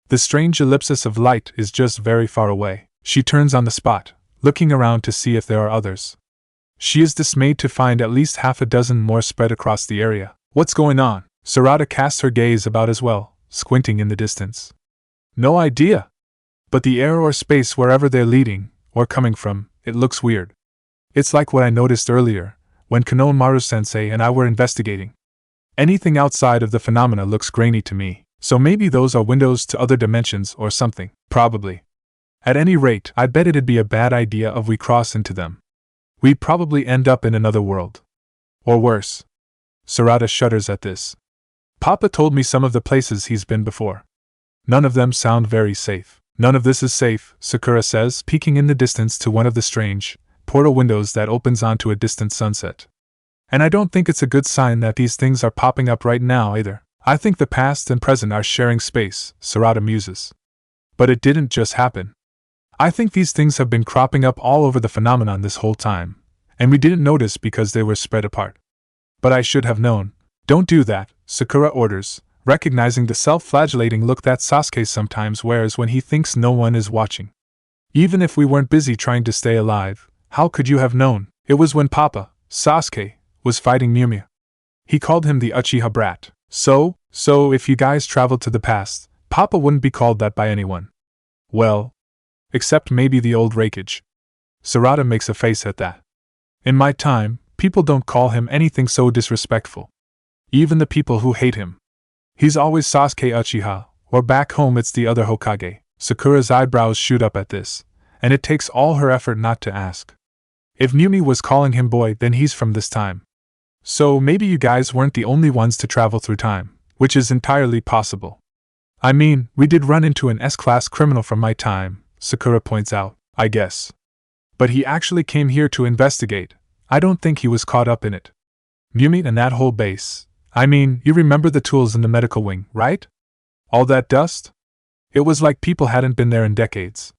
The strange ellipsis of light is just very far away. She turns on the spot, looking around to see if there are others. She is dismayed to find at least half a dozen more spread across the area. What's going on? Sarada casts her gaze about as well, squinting in the distance. No idea. But the air or space wherever they're leading, or coming from, it looks weird. It's like what I noticed earlier, when Konohamaru-sensei and I were investigating. Anything outside of the phenomena looks grainy to me, so maybe those are windows to other dimensions or something, probably. At any rate, I bet it'd be a bad idea if we cross into them. We'd probably end up in another world. Or worse. Sarada shudders at this. Papa told me some of the places he's been before. None of them sound very safe. None of this is safe, Sakura says, peeking in the distance to one of the strange portal windows that opens onto a distant sunset. And I don't think it's a good sign that these things are popping up right now either. I think the past and present are sharing space, Sarada muses. But it didn't just happen. I think these things have been cropping up all over the phenomenon this whole time, and we didn't notice because they were spread apart. But I should have known. Don't do that, Sakura orders, recognizing the self-flagellating look that Sasuke sometimes wears when he thinks no one is watching. Even if we weren't busy trying to stay alive, how could you have known? It was when Papa, Sasuke, was fighting Miumiya. He called him the Uchiha brat. So if you guys traveled to the past, Papa wouldn't be called that by anyone. Well, except maybe the old Raikage. Sarada makes a face at that. In my time, people don't call him anything so disrespectful. Even the people who hate him. He's always Sasuke Uchiha, or back home it's the other Hokage. Sakura's eyebrows shoot up at this, and it takes all her effort not to ask. If Miumi was calling him boy, then he's from this time. So maybe you guys weren't the only ones to travel through time, which is entirely possible. I mean, we did run into an S-class criminal from my time, Sakura points out, I guess. But he actually came here to investigate. I don't think he was caught up in it. Yumi and that whole base. I mean, you remember the tools in the medical wing, right? All that dust? It was like people hadn't been there in decades.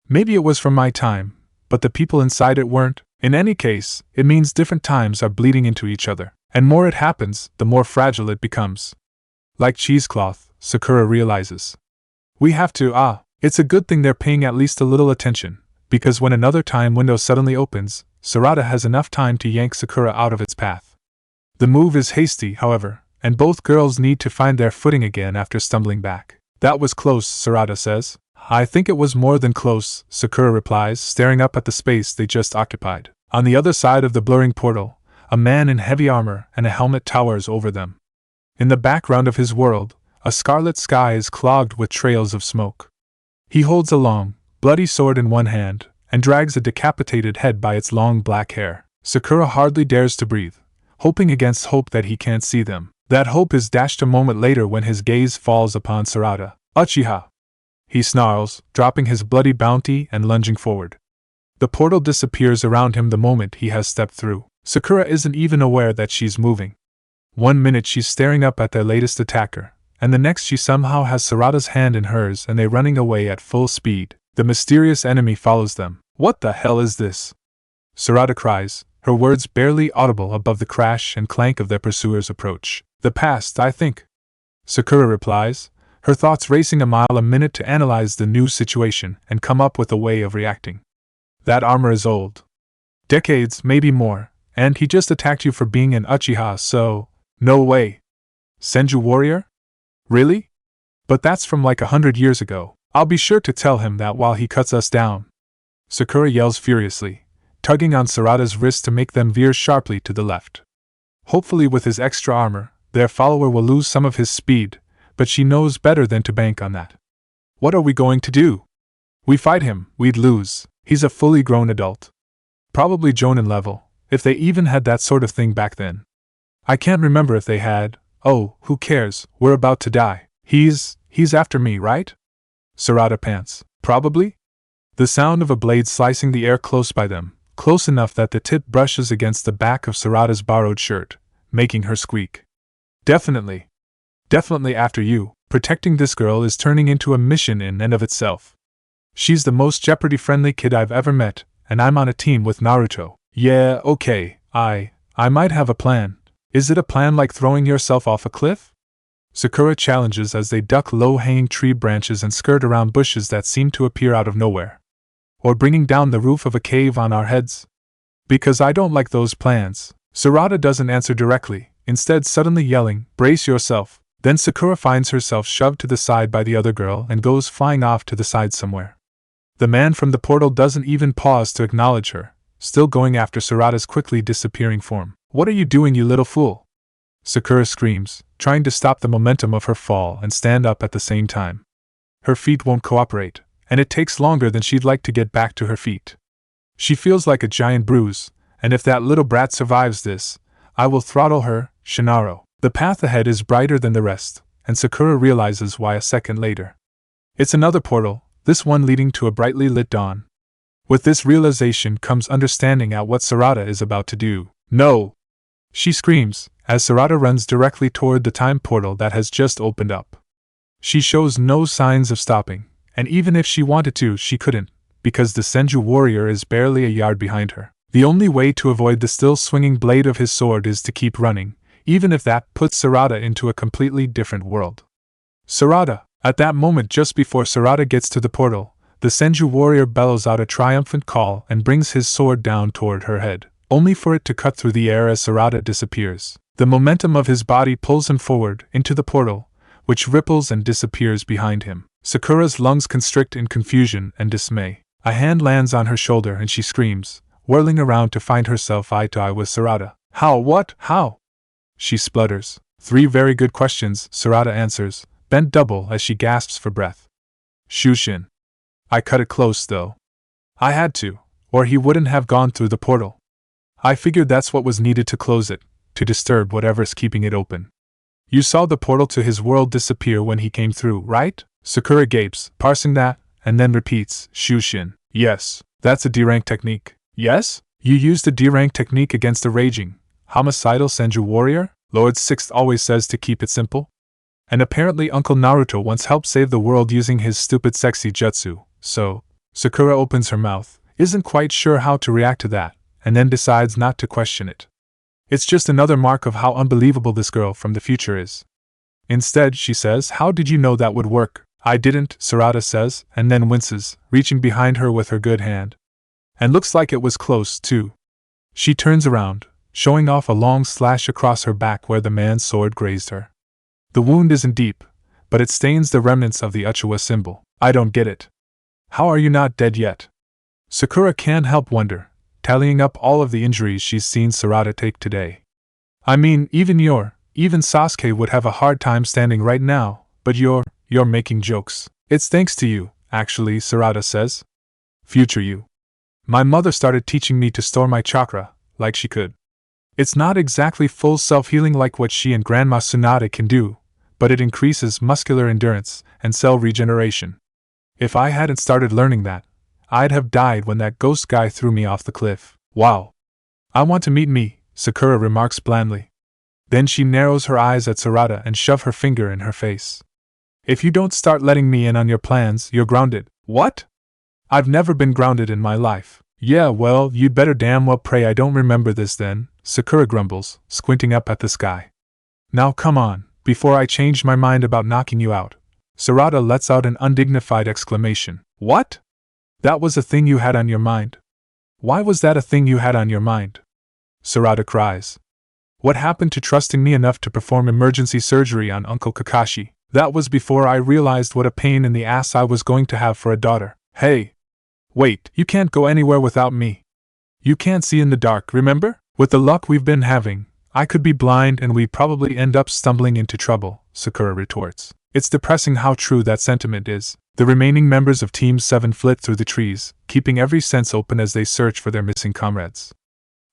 Maybe it was from my time, but the people inside it weren't. In any case, it means different times are bleeding into each other, and more it happens, the more fragile it becomes. Like cheesecloth, Sakura realizes. We have to, it's a good thing they're paying at least a little attention, because when another time window suddenly opens, Sarada has enough time to yank Sakura out of its path. The move is hasty, however, and both girls need to find their footing again after stumbling back. That was close, Sarada says. I think it was more than close, Sakura replies, staring up at the space they just occupied. On the other side of the blurring portal, a man in heavy armor and a helmet towers over them. In the background of his world, a scarlet sky is clogged with trails of smoke. He holds a long, bloody sword in one hand, and drags a decapitated head by its long black hair. Sakura hardly dares to breathe, hoping against hope that he can't see them. That hope is dashed a moment later when his gaze falls upon Sarada. Uchiha! He snarls, dropping his bloody bounty and lunging forward. The portal disappears around him the moment he has stepped through. Sakura isn't even aware that she's moving. 1 minute she's staring up at their latest attacker, and the next she somehow has Sarada's hand in hers and they're running away at full speed. The mysterious enemy follows them. What the hell is this? Sarada cries, her words barely audible above the crash and clank of their pursuers' approach. The past, I think. Sakura replies, her thoughts racing a mile a minute to analyze the new situation and come up with a way of reacting. That armor is old. Decades, maybe more, and he just attacked you for being an Uchiha, so… No way. Senju warrior? Really? But that's from like 100 years ago. I'll be sure to tell him that while he cuts us down. Sakura yells furiously, tugging on Sarada's wrist to make them veer sharply to the left. Hopefully with his extra armor, their follower will lose some of his speed, but she knows better than to bank on that. What are we going to do? We fight him, we'd lose. He's a fully grown adult. Probably Jonin level, if they even had that sort of thing back then. I can't remember if they had. Oh, who cares, we're about to die. He's after me, right? Sarada pants. Probably? The sound of a blade slicing the air close by them, close enough that the tip brushes against the back of Sarada's borrowed shirt, making her squeak. Definitely. Definitely after you. Protecting this girl is turning into a mission in and of itself. She's the most Jeopardy-friendly kid I've ever met, and I'm on a team with Naruto. Yeah, okay, I might have a plan. Is it a plan like throwing yourself off a cliff? Sakura challenges as they duck low-hanging tree branches and skirt around bushes that seem to appear out of nowhere. Or bringing down the roof of a cave on our heads? Because I don't like those plans. Sarada doesn't answer directly, instead suddenly yelling, brace yourself. Then Sakura finds herself shoved to the side by the other girl and goes flying off to the side somewhere. The man from the portal doesn't even pause to acknowledge her, still going after Sarada's quickly disappearing form. What are you doing, you little fool? Sakura screams, trying to stop the momentum of her fall and stand up at the same time. Her feet won't cooperate, and it takes longer than she'd like to get back to her feet. She feels like a giant bruise, and if that little brat survives this, I will throttle her, Shinaro. The path ahead is brighter than the rest, and Sakura realizes why a second later. It's another portal, this one leading to a brightly lit dawn. With this realization comes understanding at what Sarada is about to do. No! She screams, as Sarada runs directly toward the time portal that has just opened up. She shows no signs of stopping, and even if she wanted to, she couldn't, because the Senju warrior is barely a yard behind her. The only way to avoid the still swinging blade of his sword is to keep running, even if that puts Sarada into a completely different world. Sarada! At that moment just before Sarada gets to the portal, the Senju warrior bellows out a triumphant call and brings his sword down toward her head, only for it to cut through the air as Sarada disappears. The momentum of his body pulls him forward into the portal, which ripples and disappears behind him. Sakura's lungs constrict in confusion and dismay. A hand lands on her shoulder and she screams, whirling around to find herself eye to eye with Sarada. How? What? How? She splutters. 3 very good questions, Sarada answers, bent double as she gasps for breath. Shushin. I cut it close, though. I had to, or he wouldn't have gone through the portal. I figured that's what was needed to close it, to disturb whatever's keeping it open. You saw the portal to his world disappear when he came through, right? Sakura gapes, parsing that, and then repeats, Shushin. Yes, that's a D-rank technique. Yes? You used a D-rank technique against a raging, homicidal Senju warrior? Lord Sixth always says to keep it simple. And apparently Uncle Naruto once helped save the world using his stupid sexy jutsu, so… Sakura opens her mouth, isn't quite sure how to react to that, and then decides not to question it. It's just another mark of how unbelievable this girl from the future is. Instead, she says, how did you know that would work? I didn't, Sarada says, and then winces, reaching behind her with her good hand. And looks like it was close, too. She turns around, showing off a long slash across her back where the man's sword grazed her. The wound isn't deep, but it stains the remnants of the Uchiwa symbol. I don't get it. How are you not dead yet? Sakura can't help wonder, tallying up all of the injuries she's seen Sarada take today. I mean, even Sasuke would have a hard time standing right now, but you're making jokes. It's thanks to you, actually, Sarada says. Future you. My mother started teaching me to store my chakra, like she could. It's not exactly full self-healing like what she and Grandma Tsunade can do, but it increases muscular endurance and cell regeneration. If I hadn't started learning that, I'd have died when that ghost guy threw me off the cliff. Wow. I want to meet me, Sakura remarks blandly. Then she narrows her eyes at Sarada and shoves her finger in her face. If you don't start letting me in on your plans, you're grounded. What? I've never been grounded in my life. Yeah, well, you'd better damn well pray I don't remember this then, Sakura grumbles, squinting up at the sky. Now come on, before I change my mind about knocking you out. Sarada lets out an undignified exclamation. What? That was a thing you had on your mind? Why was that a thing you had on your mind? Sarada cries. What happened to trusting me enough to perform emergency surgery on Uncle Kakashi? That was before I realized what a pain in the ass I was going to have for a daughter. Hey! Wait, you can't go anywhere without me. You can't see in the dark, remember? With the luck we've been having, I could be blind and we'd probably end up stumbling into trouble, Sakura retorts. It's depressing how true that sentiment is. The remaining members of Team 7 flit through the trees, keeping every sense open as they search for their missing comrades.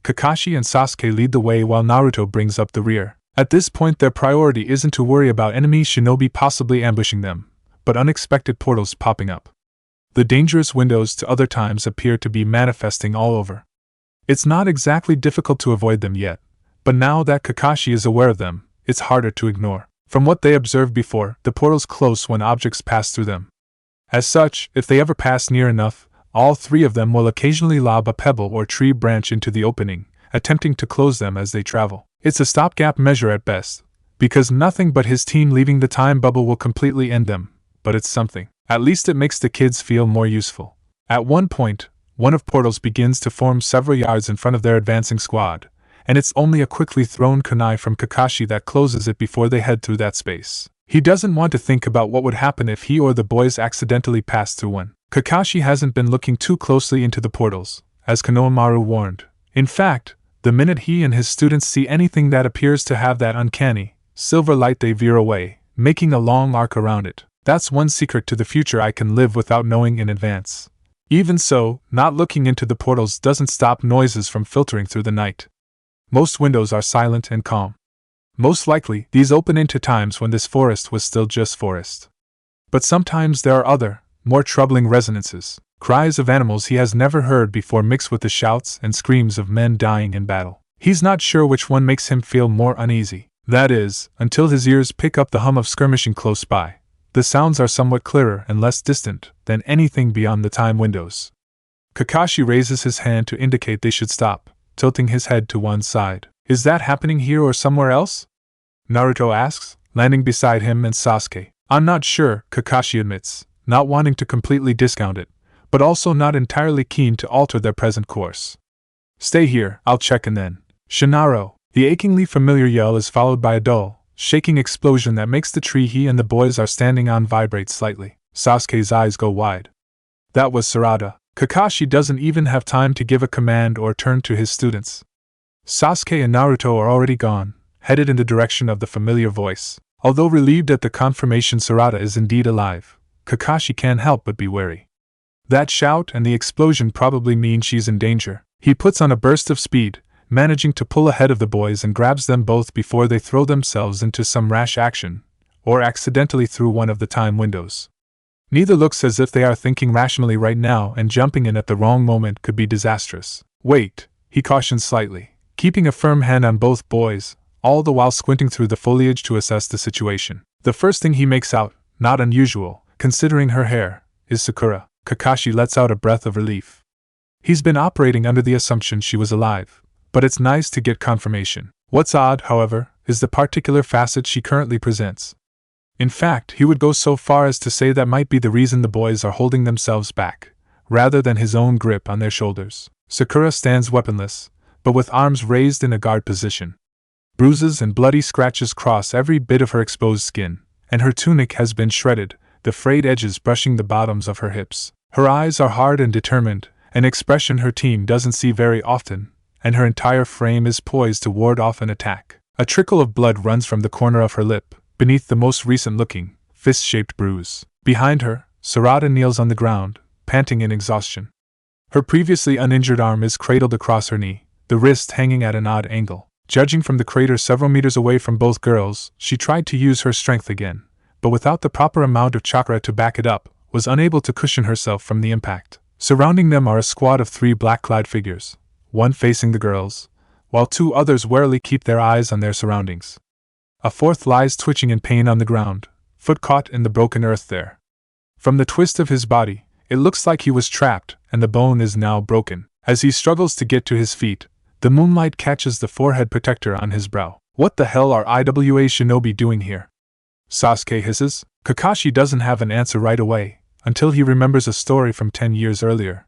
Kakashi and Sasuke lead the way while Naruto brings up the rear. At this point their priority isn't to worry about enemy shinobi possibly ambushing them, but unexpected portals popping up. The dangerous windows to other times appear to be manifesting all over. It's not exactly difficult to avoid them yet, but now that Kakashi is aware of them, it's harder to ignore. From what they observed before, the portals close when objects pass through them. As such, if they ever pass near enough, all three of them will occasionally lob a pebble or tree branch into the opening, attempting to close them as they travel. It's a stopgap measure at best, because nothing but his team leaving the time bubble will completely end them, but it's something. At least it makes the kids feel more useful. At one point, one of portals begins to form several yards in front of their advancing squad, and it's only a quickly thrown kunai from Kakashi that closes it before they head through that space. He doesn't want to think about what would happen if he or the boys accidentally passed through one. Kakashi hasn't been looking too closely into the portals, as Konohamaru warned. In fact, the minute he and his students see anything that appears to have that uncanny, silver light, they veer away, making a long arc around it. That's one secret to the future I can live without knowing in advance. Even so, not looking into the portals doesn't stop noises from filtering through the night. Most windows are silent and calm. Most likely, these open into times when this forest was still just forest. But sometimes there are other, more troubling resonances, cries of animals he has never heard before mixed with the shouts and screams of men dying in battle. He's not sure which one makes him feel more uneasy. That is, until his ears pick up the hum of skirmishing close by. The sounds are somewhat clearer and less distant than anything beyond the time windows. Kakashi raises his hand to indicate they should stop, tilting his head to one side. Is that happening here or somewhere else? Naruto asks, landing beside him and Sasuke. I'm not sure, Kakashi admits, not wanting to completely discount it, but also not entirely keen to alter their present course. Stay here, I'll check and then. Shinaro! The achingly familiar yell is followed by a dull, shaking explosion that makes the tree he and the boys are standing on vibrate slightly. Sasuke's eyes go wide. That was Sarada. Kakashi doesn't even have time to give a command or turn to his students. Sasuke and Naruto are already gone, headed in the direction of the familiar voice. Although relieved at the confirmation Sarada is indeed alive, Kakashi can't help but be wary. That shout and the explosion probably mean she's in danger. He puts on a burst of speed, managing to pull ahead of the boys and grabs them both before they throw themselves into some rash action, or accidentally through one of the time windows. Neither looks as if they are thinking rationally right now, and jumping in at the wrong moment could be disastrous. Wait, he cautions slightly, keeping a firm hand on both boys, all the while squinting through the foliage to assess the situation. The first thing he makes out, not unusual, considering her hair, is Sakura. Kakashi lets out a breath of relief. He's been operating under the assumption she was alive, but it's nice to get confirmation. What's odd, however, is the particular facet she currently presents. In fact, he would go so far as to say that might be the reason the boys are holding themselves back, rather than his own grip on their shoulders. Sakura stands weaponless, but with arms raised in a guard position. Bruises and bloody scratches cross every bit of her exposed skin, and her tunic has been shredded, the frayed edges brushing the bottoms of her hips. Her eyes are hard and determined, an expression her team doesn't see very often, and her entire frame is poised to ward off an attack. A trickle of blood runs from the corner of her lip, beneath the most recent-looking, fist-shaped bruise. Behind her, Sarada kneels on the ground, panting in exhaustion. Her previously uninjured arm is cradled across her knee, the wrist hanging at an odd angle. Judging from the crater several meters away from both girls, she tried to use her strength again, but without the proper amount of chakra to back it up, was unable to cushion herself from the impact. Surrounding them are a squad of 3 black-clad figures, one facing the girls, while 2 others warily keep their eyes on their surroundings. A 4th lies twitching in pain on the ground, foot caught in the broken earth there. From the twist of his body, it looks like he was trapped, and the bone is now broken. As he struggles to get to his feet, the moonlight catches the forehead protector on his brow. What the hell are IWA shinobi doing here? Sasuke hisses. Kakashi doesn't have an answer right away, until he remembers a story from 10 years earlier.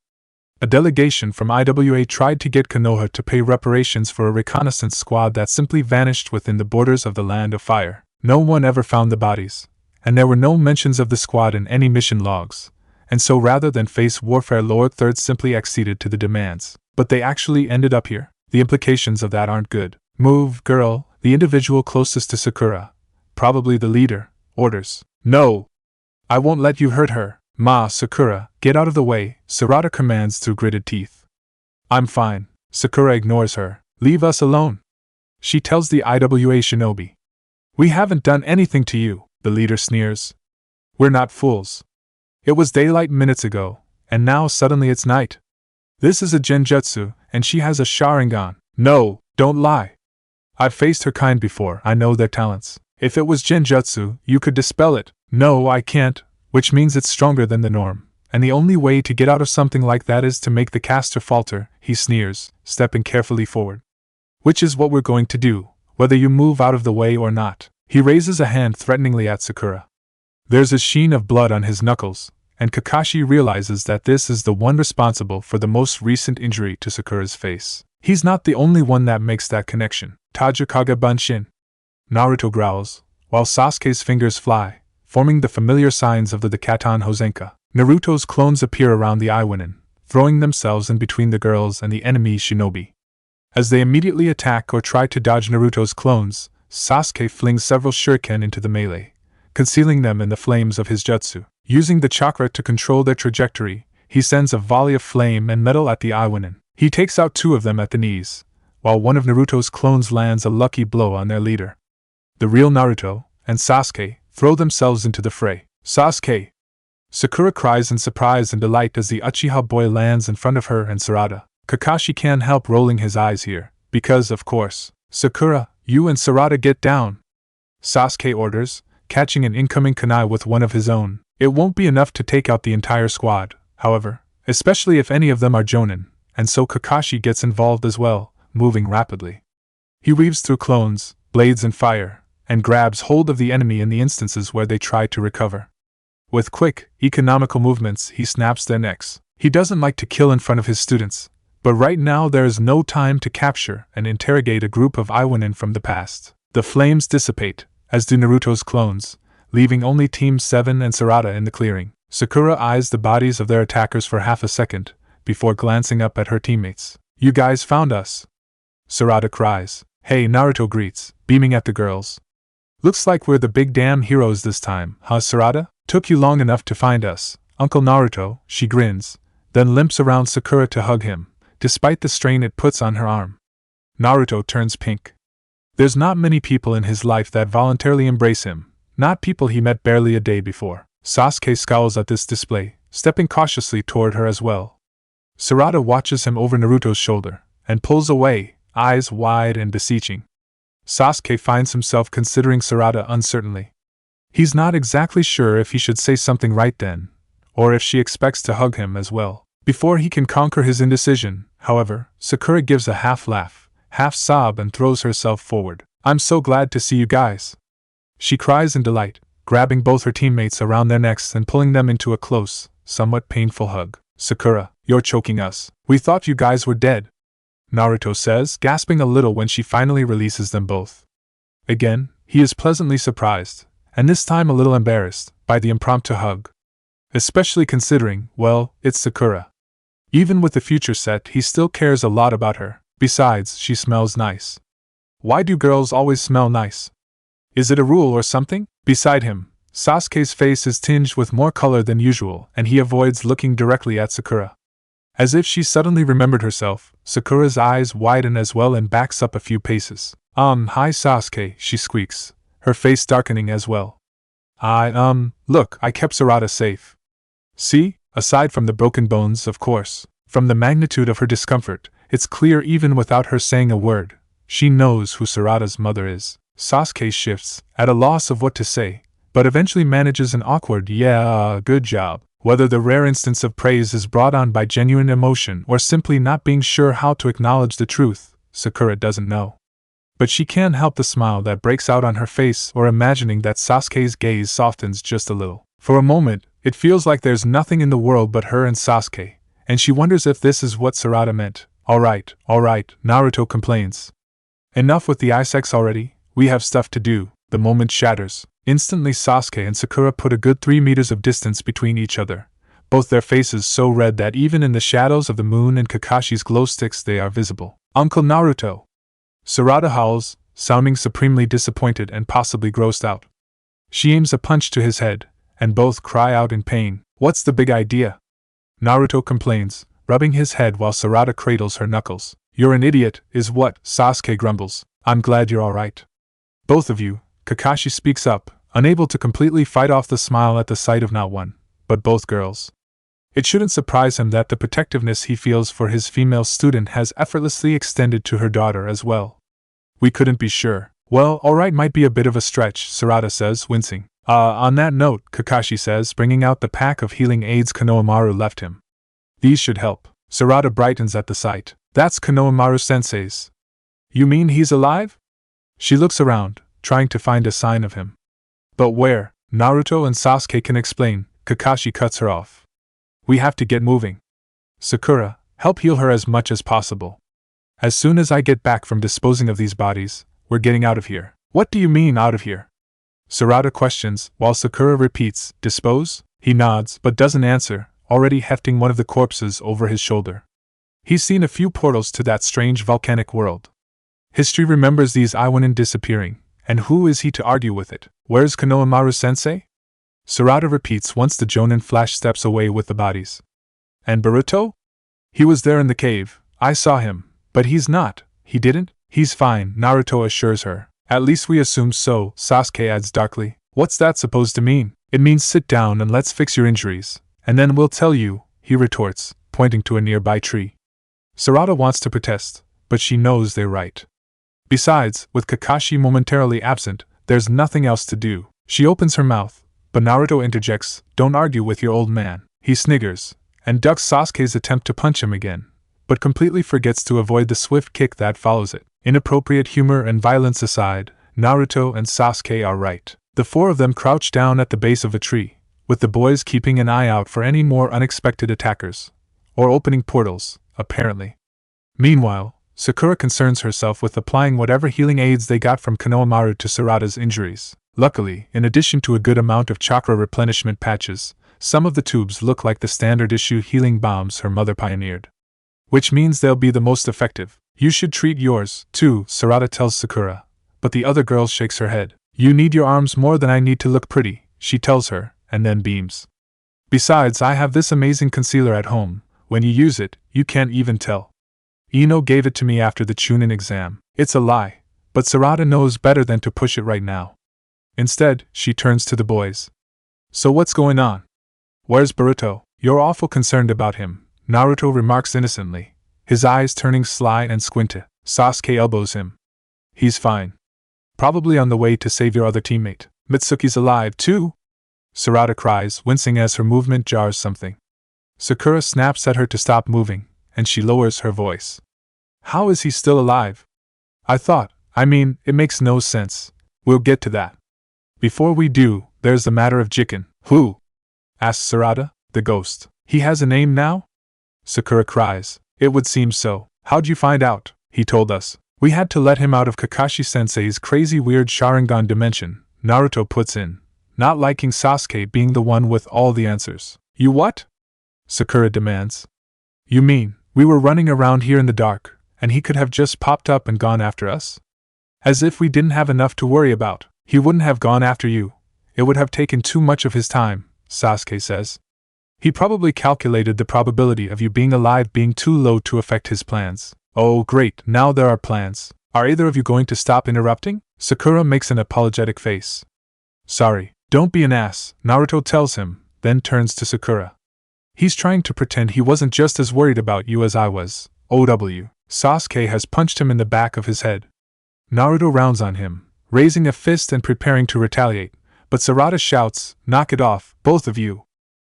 A delegation from IWA tried to get Konoha to pay reparations for a reconnaissance squad that simply vanished within the borders of the Land of Fire. No one ever found the bodies, and there were no mentions of the squad in any mission logs, and so rather than face warfare, Lord Third simply acceded to the demands. But they actually ended up here. The implications of that aren't good. Move, girl, the individual closest to Sakura, probably the leader, orders. No! I won't let you hurt her. Ma, Sakura, get out of the way, Sarada commands through gritted teeth. I'm fine. Sakura ignores her. Leave us alone. She tells the IWA shinobi. We haven't done anything to you, the leader sneers. We're not fools. It was daylight minutes ago, and now suddenly it's night. This is a genjutsu, and she has a Sharingan. No, don't lie. I've faced her kind before, I know their talents. If it was genjutsu, you could dispel it. No, I can't, which means it's stronger than the norm, and the only way to get out of something like that is to make the caster falter, he sneers, stepping carefully forward. Which is what we're going to do, whether you move out of the way or not. He raises a hand threateningly at Sakura. There's a sheen of blood on his knuckles, and Kakashi realizes that this is the one responsible for the most recent injury to Sakura's face. He's not the only one that makes that connection. Tajikaga Bunshin. Naruto growls, while Sasuke's fingers fly, forming the familiar signs of the Katan Hosenka. Naruto's clones appear around the Iwinin, throwing themselves in between the girls and the enemy shinobi. As they immediately attack or try to dodge Naruto's clones, Sasuke flings several shuriken into the melee, concealing them in the flames of his jutsu. Using the chakra to control their trajectory, he sends a volley of flame and metal at the Iwinin. He takes out 2 of them at the knees, while one of Naruto's clones lands a lucky blow on their leader. The real Naruto and Sasuke throw themselves into the fray. Sasuke! Sakura cries in surprise and delight as the Uchiha boy lands in front of her and Sarada. Kakashi can't help rolling his eyes here, because, of course, Sakura, you and Sarada get down. Sasuke orders, catching an incoming kunai with one of his own. It won't be enough to take out the entire squad, however, especially if any of them are jonin, and so Kakashi gets involved as well, moving rapidly. He weaves through clones, blades and fire, and grabs hold of the enemy in the instances where they try to recover. With quick, economical movements, he snaps their necks. He doesn't like to kill in front of his students, but right now there is no time to capture and interrogate a group of Iwinin from the past. The flames dissipate, as do Naruto's clones, leaving only Team 7 and Sarada in the clearing. Sakura eyes the bodies of their attackers for half a second, before glancing up at her teammates. You guys found us! Sarada cries. Hey, Naruto greets, beaming at the girls. Looks like we're the big damn heroes this time, huh, Sarada? Took you long enough to find us, Uncle Naruto, she grins, then limps around Sakura to hug him, despite the strain it puts on her arm. Naruto turns pink. There's not many people in his life that voluntarily embrace him, not people he met barely a day before. Sasuke scowls at this display, stepping cautiously toward her as well. Sarada watches him over Naruto's shoulder, and pulls away, eyes wide and beseeching. Sasuke finds himself considering Sarada uncertainly. He's not exactly sure if he should say something right then, or if she expects to hug him as well. Before he can conquer his indecision, however, Sakura gives a half laugh, half sob and throws herself forward. "I'm so glad to see you guys," she cries in delight, grabbing both her teammates around their necks and pulling them into a close, somewhat painful hug. "Sakura, you're choking us. We thought you guys were dead," Naruto says, gasping a little when she finally releases them both. Again, he is pleasantly surprised, and this time a little embarrassed, by the impromptu hug. Especially considering, well, it's Sakura. Even with the future set, he still cares a lot about her. Besides, she smells nice. Why do girls always smell nice? Is it a rule or something? Beside him, Sasuke's face is tinged with more color than usual, and he avoids looking directly at Sakura. As if she suddenly remembered herself, Sakura's eyes widen as well and backs up a few paces. Hi Sasuke, she squeaks, her face darkening as well. Look, I kept Sarada safe. See? Aside from the broken bones, of course. From the magnitude of her discomfort, it's clear even without her saying a word, she knows who Sarada's mother is. Sasuke shifts, at a loss of what to say, but eventually manages an awkward "yeah, good job." Whether the rare instance of praise is brought on by genuine emotion or simply not being sure how to acknowledge the truth, Sakura doesn't know. But she can't help the smile that breaks out on her face or imagining that Sasuke's gaze softens just a little. For a moment, it feels like there's nothing in the world but her and Sasuke, and she wonders if this is what Sarada meant. Alright, Naruto complains. Enough with the eye sex already, we have stuff to do. The moment shatters. Instantly Sasuke and Sakura put a good 3 meters of distance between each other, both their faces so red that even in the shadows of the moon and Kakashi's glow sticks they are visible. "Uncle Naruto!" Sarada howls, sounding supremely disappointed and possibly grossed out. She aims a punch to his head, and both cry out in pain. "What's the big idea?" Naruto complains, rubbing his head while Sarada cradles her knuckles. "You're an idiot, is what," Sasuke grumbles. "I'm glad you're alright. Both of you," Kakashi speaks up, unable to completely fight off the smile at the sight of not one, but both girls. It shouldn't surprise him that the protectiveness he feels for his female student has effortlessly extended to her daughter as well. "We couldn't be sure." "Well, alright might be a bit of a stretch," Sarada says, wincing. On that note," Kakashi says, bringing out the pack of healing aids Konohamaru left him. "These should help." Sarada brightens at the sight. "That's Konohamaru-sensei's." "You mean he's alive?" She looks around, trying to find a sign of him. "But where?" Naruto and Sasuke can explain, Kakashi cuts her off. "We have to get moving. Sakura, help heal her as much as possible. As soon as I get back from disposing of these bodies, we're getting out of here." "What do you mean out of here?" Sarada questions, while Sakura repeats, "Dispose?" He nods, but doesn't answer, already hefting one of the corpses over his shoulder. He's seen a few portals to that strange volcanic world. History remembers these Iwanin disappearing, and who is he to argue with it? "Where's Konohamaru-sensei?" Sarada repeats once the Jonin flash steps away with the bodies. "And Boruto?" "He was there in the cave, I saw him, but he's not." "He didn't?" "He's fine," Naruto assures her. "At least we assumed so," Sasuke adds darkly. "What's that supposed to mean?" "It means sit down and let's fix your injuries, and then we'll tell you," he retorts, pointing to a nearby tree. Sarada wants to protest, but she knows they're right. Besides, with Kakashi momentarily absent, there's nothing else to do. She opens her mouth, but Naruto interjects, "Don't argue with your old man." He sniggers, and ducks Sasuke's attempt to punch him again, but completely forgets to avoid the swift kick that follows it. Inappropriate humor and violence aside, Naruto and Sasuke are right. The four of them crouch down at the base of a tree, with the boys keeping an eye out for any more unexpected attackers, or opening portals, apparently. Meanwhile, Sakura concerns herself with applying whatever healing aids they got from Konohamaru to Sarada's injuries. Luckily, in addition to a good amount of chakra replenishment patches, some of the tubes look like the standard-issue healing bombs her mother pioneered. Which means they'll be the most effective. "You should treat yours, too," Sarada tells Sakura, but the other girl shakes her head. "You need your arms more than I need to look pretty," she tells her, and then beams. "Besides, I have this amazing concealer at home. When you use it, you can't even tell." Ino gave it to me after the Chunin exam. It's a lie, but Sarada knows better than to push it right now. Instead, she turns to the boys. So what's going on? Where's Boruto? You're awful concerned about him, Naruto remarks innocently, his eyes turning sly and squinted. Sasuke elbows him. He's fine. Probably on the way to save your other teammate. Mitsuki's alive too? Sarada cries, wincing as her movement jars something. Sakura snaps at her to stop moving, and she lowers her voice. How is he still alive? It makes no sense. We'll get to that. Before we do, there's the matter of Jiken. Who? Asks Sarada, the ghost. He has a name now? Sakura cries. It would seem so. How'd you find out? He told us. We had to let him out of Kakashi-sensei's crazy weird Sharingan dimension, Naruto puts in, not liking Sasuke being the one with all the answers. You what? Sakura demands. You mean, we were running around here in the dark, and he could have just popped up and gone after us? As if we didn't have enough to worry about. He wouldn't have gone after you. It would have taken too much of his time, Sasuke says. He probably calculated the probability of you being alive being too low to affect his plans. Oh great, now there are plans. Are either of you going to stop interrupting? Sakura makes an apologetic face. Sorry, don't be an ass, Naruto tells him, then turns to Sakura. He's trying to pretend he wasn't just as worried about you as I was. OW. Sasuke has punched him in the back of his head. Naruto rounds on him, raising a fist and preparing to retaliate, but Sarada shouts, knock it off, both of you.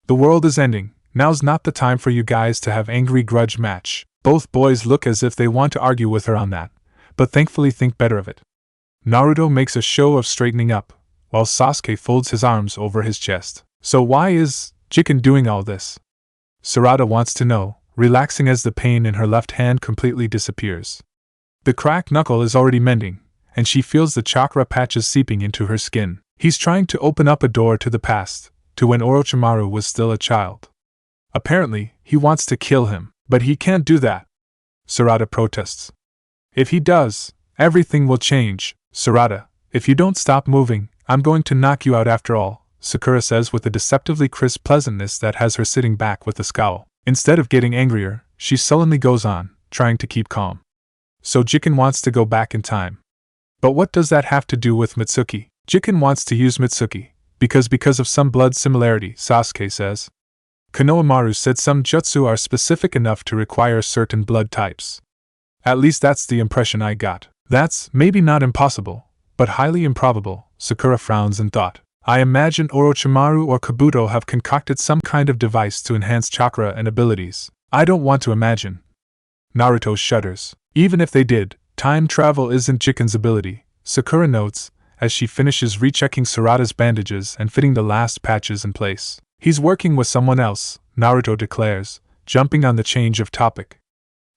The world is ending, now's not the time for you guys to have angry grudge match. Both boys look as if they want to argue with her on that, but thankfully think better of it. Naruto makes a show of straightening up, while Sasuke folds his arms over his chest. So why is Jiken doing all this? Sarada wants to know, relaxing as the pain in her left hand completely disappears. The cracked knuckle is already mending, and she feels the chakra patches seeping into her skin. He's trying to open up a door to the past, to when Orochimaru was still a child. Apparently, he wants to kill him, but he can't do that. Sarada protests. If he does, everything will change. Sarada, if you don't stop moving, I'm going to knock you out after all, Sakura says with a deceptively crisp pleasantness that has her sitting back with a scowl. Instead of getting angrier, she sullenly goes on, trying to keep calm. So Jiken wants to go back in time. But what does that have to do with Mitsuki? Jiken wants to use Mitsuki, because of some blood similarity, Sasuke says. Konohamaru said some jutsu are specific enough to require certain blood types. At least that's the impression I got. That's maybe not impossible, but highly improbable, Sakura frowns in thought. I imagine Orochimaru or Kabuto have concocted some kind of device to enhance chakra and abilities. I don't want to imagine. Naruto shudders. Even if they did, time travel isn't Jiken's ability, Sakura notes, as she finishes rechecking Sarada's bandages and fitting the last patches in place. He's working with someone else, Naruto declares, jumping on the change of topic.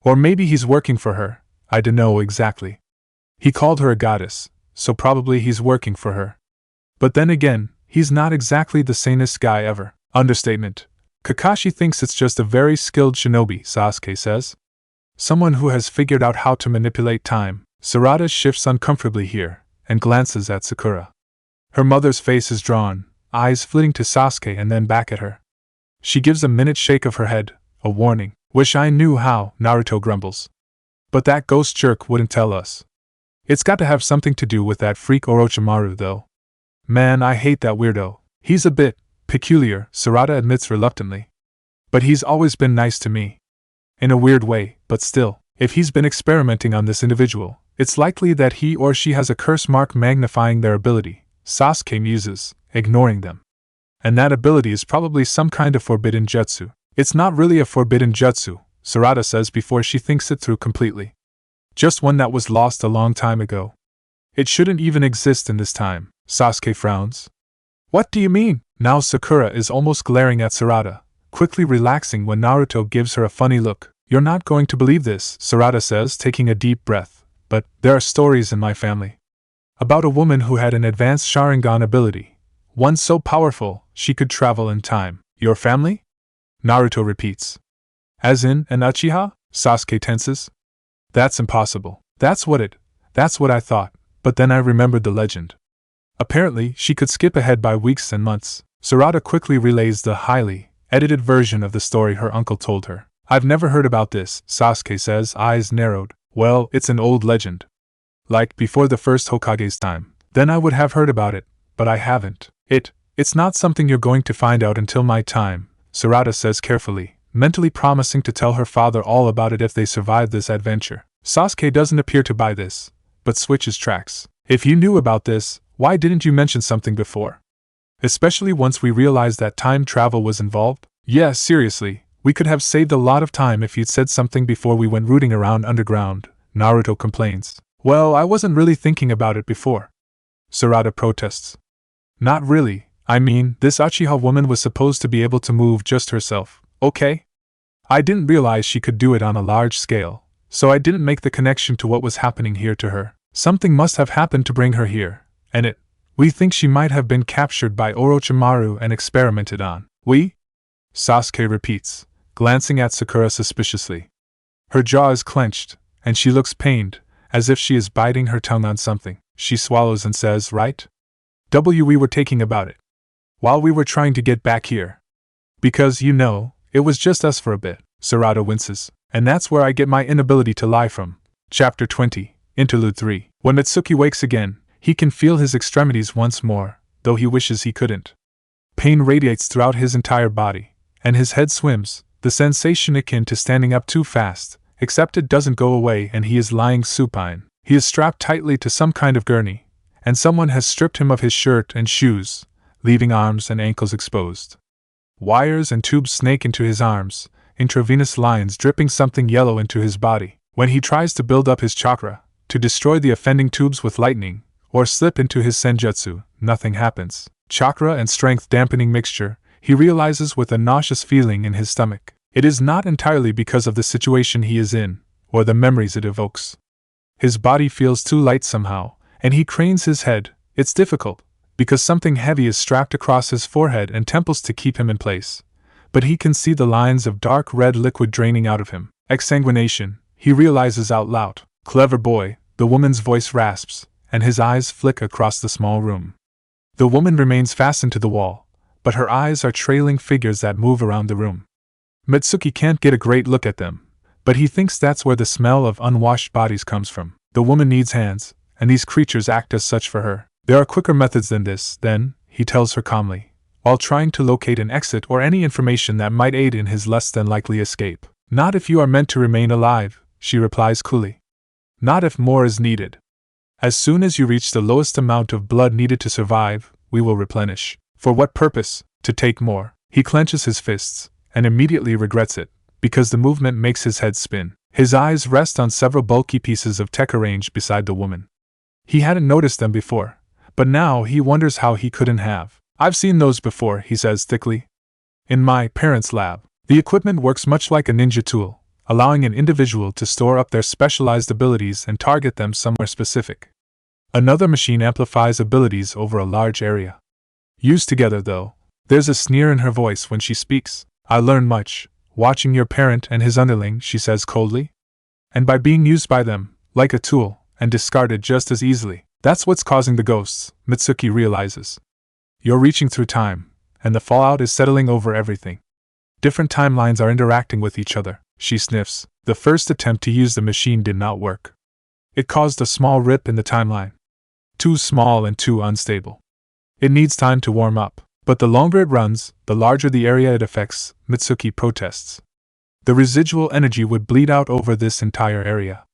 Or maybe he's working for her, I don't know exactly. He called her a goddess, so probably he's working for her. But then again, he's not exactly the sanest guy ever. Understatement. Kakashi thinks it's just a very skilled shinobi, Sasuke says. Someone who has figured out how to manipulate time. Sarada shifts uncomfortably here, and glances at Sakura. Her mother's face is drawn, eyes flitting to Sasuke and then back at her. She gives a minute shake of her head, a warning. Wish I knew how, Naruto grumbles. But that ghost jerk wouldn't tell us. It's got to have something to do with that freak Orochimaru though. Man, I hate that weirdo. He's a bit peculiar, Sarada admits reluctantly. But he's always been nice to me. In a weird way, but still, if he's been experimenting on this individual, it's likely that he or she has a curse mark magnifying their ability, Sasuke muses, ignoring them. And that ability is probably some kind of forbidden jutsu. It's not really a forbidden jutsu, Sarada says before she thinks it through completely. Just one that was lost a long time ago. It shouldn't even exist in this time, Sasuke frowns. What do you mean? Now Sakura is almost glaring at Sarada, quickly relaxing when Naruto gives her a funny look. You're not going to believe this, Sarada says, taking a deep breath, but there are stories in my family about a woman who had an advanced Sharingan ability, one so powerful she could travel in time. Your family? Naruto repeats. As in an Uchiha? Sasuke tenses. That's impossible. That's what I thought, but then I remembered the legend. Apparently, she could skip ahead by weeks and months. Sarada quickly relays the highly edited version of the story her uncle told her. I've never heard about this, Sasuke says, eyes narrowed. Well, it's an old legend. Like, before the first Hokage's time. Then I would have heard about it, but I haven't. It's not something you're going to find out until my time, Sarada says carefully, mentally promising to tell her father all about it if they survive this adventure. Sasuke doesn't appear to buy this, but switches tracks. If you knew about this, why didn't you mention something before? Especially once we realized that time travel was involved? Yeah, seriously, we could have saved a lot of time if you'd said something before we went rooting around underground, Naruto complains. Well, I wasn't really thinking about it before. Sarada protests. Not really, I mean, this Uchiha woman was supposed to be able to move just herself, okay? I didn't realize she could do it on a large scale, so I didn't make the connection to what was happening here to her. Something must have happened to bring her here, and we think she might have been captured by Orochimaru and experimented on. We? Sasuke repeats, glancing at Sakura suspiciously. Her jaw is clenched, and she looks pained, as if she is biting her tongue on something. She swallows and says, right? We were taking about it. While we were trying to get back here. Because, it was just us for a bit. Sarada winces, and that's where I get my inability to lie from. Chapter 20, Interlude 3. When Mitsuki wakes again, he can feel his extremities once more, though he wishes he couldn't. Pain radiates throughout his entire body, and his head swims, the sensation akin to standing up too fast, except it doesn't go away and he is lying supine. He is strapped tightly to some kind of gurney, and someone has stripped him of his shirt and shoes, leaving arms and ankles exposed. Wires and tubes snake into his arms, intravenous lines dripping something yellow into his body. When he tries to build up his chakra, to destroy the offending tubes with lightning, or slip into his senjutsu, nothing happens. Chakra and strength dampening mixture, he realizes with a nauseous feeling in his stomach. It is not entirely because of the situation he is in, or the memories it evokes. His body feels too light somehow, and he cranes his head. It's difficult, because something heavy is strapped across his forehead and temples to keep him in place. But he can see the lines of dark red liquid draining out of him. Exsanguination, he realizes out loud. Clever boy, the woman's voice rasps, and his eyes flick across the small room. The woman remains fastened to the wall, but her eyes are trailing figures that move around the room. Mitsuki can't get a great look at them, but he thinks that's where the smell of unwashed bodies comes from. The woman needs hands, and these creatures act as such for her. There are quicker methods than this, then, he tells her calmly, while trying to locate an exit or any information that might aid in his less than likely escape. Not if you are meant to remain alive, she replies coolly. Not if more is needed. As soon as you reach the lowest amount of blood needed to survive, we will replenish. For what purpose? To take more. He clenches his fists, and immediately regrets it, because the movement makes his head spin. His eyes rest on several bulky pieces of tech arranged beside the woman. He hadn't noticed them before, but now he wonders how he couldn't have. I've seen those before, he says thickly. In my parents' lab. The equipment works much like a ninja tool, allowing an individual to store up their specialized abilities and target them somewhere specific. Another machine amplifies abilities over a large area. Used together, though, there's a sneer in her voice when she speaks. I learned much, watching your parent and his underling, she says coldly. And by being used by them, like a tool, and discarded just as easily. That's what's causing the ghosts, Mitsuki realizes. You're reaching through time, and the fallout is settling over everything. Different timelines are interacting with each other, she sniffs. The first attempt to use the machine did not work. It caused a small rip in the timeline. Too small and too unstable. It needs time to warm up. But the longer it runs, the larger the area it affects, Mitsuki protests. The residual energy would bleed out over this entire area.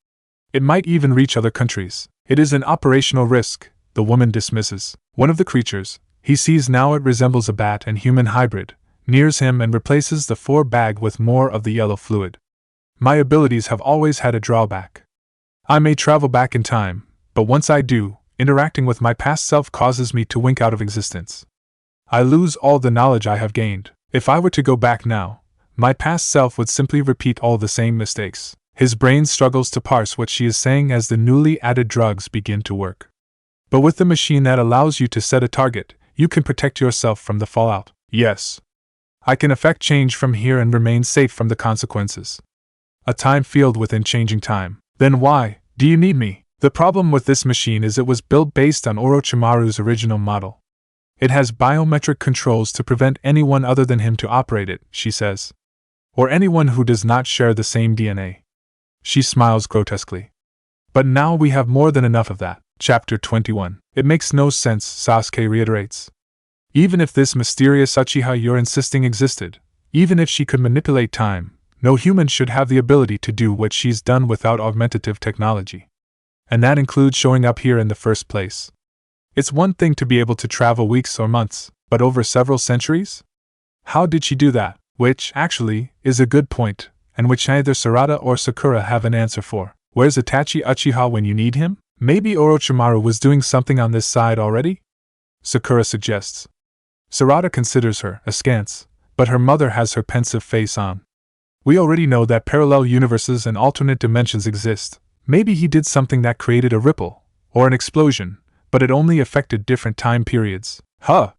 It might even reach other countries. It is an operational risk, the woman dismisses. One of the creatures, he sees now it resembles a bat and human hybrid, nears him and replaces the bag with more of the yellow fluid. My abilities have always had a drawback. I may travel back in time, but once I do, interacting with my past self causes me to wink out of existence. I lose all the knowledge I have gained. If I were to go back now, my past self would simply repeat all the same mistakes. His brain struggles to parse what she is saying as the newly added drugs begin to work. But with the machine that allows you to set a target, you can protect yourself from the fallout. Yes. I can effect change from here and remain safe from the consequences. A time field within changing time. Then why do you need me? The problem with this machine is it was built based on Orochimaru's original model. It has biometric controls to prevent anyone other than him to operate it, she says. or anyone who does not share the same DNA. She smiles grotesquely. But now we have more than enough of that. Chapter 21. It makes no sense, Sasuke reiterates. Even if this mysterious Uchiha you're insisting existed, even if she could manipulate time, no human should have the ability to do what she's done without augmentative technology. And that includes showing up here in the first place. It's one thing to be able to travel weeks or months, but over several centuries? How did she do that? Which, actually, is a good point, and which neither Sarada or Sakura have an answer for. Where's Itachi Uchiha when you need him? Maybe Orochimaru was doing something on this side already? Sakura suggests. Sarada considers her askance, but her mother has her pensive face on. We already know that parallel universes and alternate dimensions exist. Maybe he did something that created a ripple, or an explosion, but it only affected different time periods. Huh!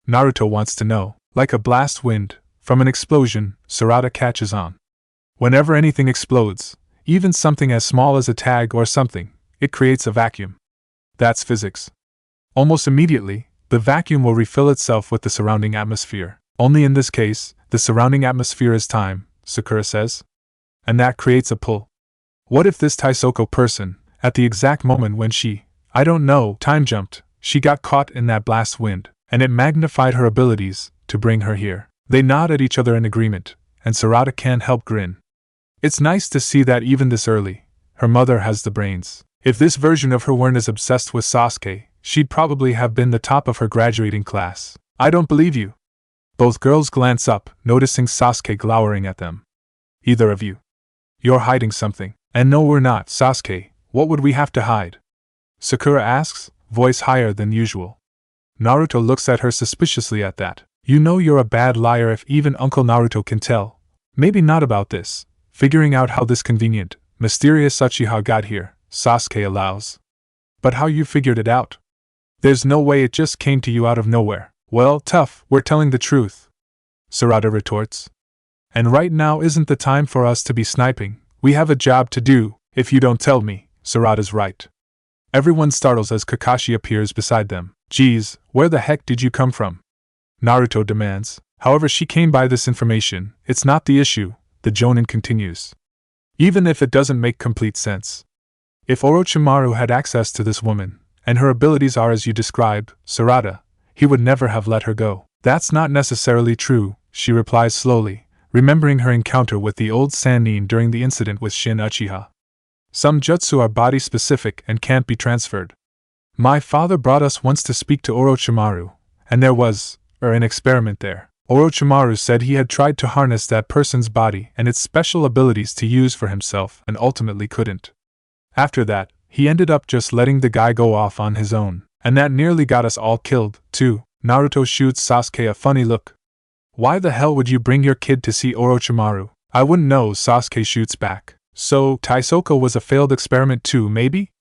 Naruto wants to know. Like a blast wind, from an explosion, Sarada catches on. Whenever anything explodes, even something as small as a tag or something, it creates a vacuum. That's physics. Almost immediately, the vacuum will refill itself with the surrounding atmosphere. Only in this case, the surrounding atmosphere is time, Sakura says. And that creates a pull. What if this Taisoko person, at the exact moment when she, time jumped, she got caught in that blast wind, and it magnified her abilities to bring her here? They nod at each other in agreement, and Sarada can't help grin. It's nice to see that even this early, her mother has the brains. If this version of her weren't as obsessed with Sasuke, she'd probably have been the top of her graduating class. I don't believe you. Both girls glance up, noticing Sasuke glowering at them. Either of you. You're hiding something. And no, we're not, Sasuke. What would we have to hide? Sakura asks, voice higher than usual. Naruto looks at her suspiciously at that. You know you're a bad liar if even Uncle Naruto can tell. Maybe not about this. Figuring out how this convenient, mysterious Uchiha got here, Sasuke allows. But how you figured it out? There's no way it just came to you out of nowhere. Well, tough, we're telling the truth. Sarada retorts. And right now isn't the time for us to be sniping. We have a job to do, if you don't tell me. Sarada's right. Everyone startles as Kakashi appears beside them. Geez, where the heck did you come from? Naruto demands. However she came by this information, it's not the issue, the Jonin continues. Even if it doesn't make complete sense. If Orochimaru had access to this woman, and her abilities are as you described, Sarada, he would never have let her go. That's not necessarily true, she replies slowly, remembering her encounter with the old Sannin during the incident with Shin Uchiha. Some jutsu are body-specific and can't be transferred. My father brought us once to speak to Orochimaru, and there was an experiment there. Orochimaru said he had tried to harness that person's body and its special abilities to use for himself and ultimately couldn't. After that, he ended up just letting the guy go off on his own, and that nearly got us all killed, too. Naruto shoots Sasuke a funny look. Why the hell would you bring your kid to see Orochimaru? I wouldn't know, Sasuke shoots back. So, Taisoko was a failed experiment too, maybe?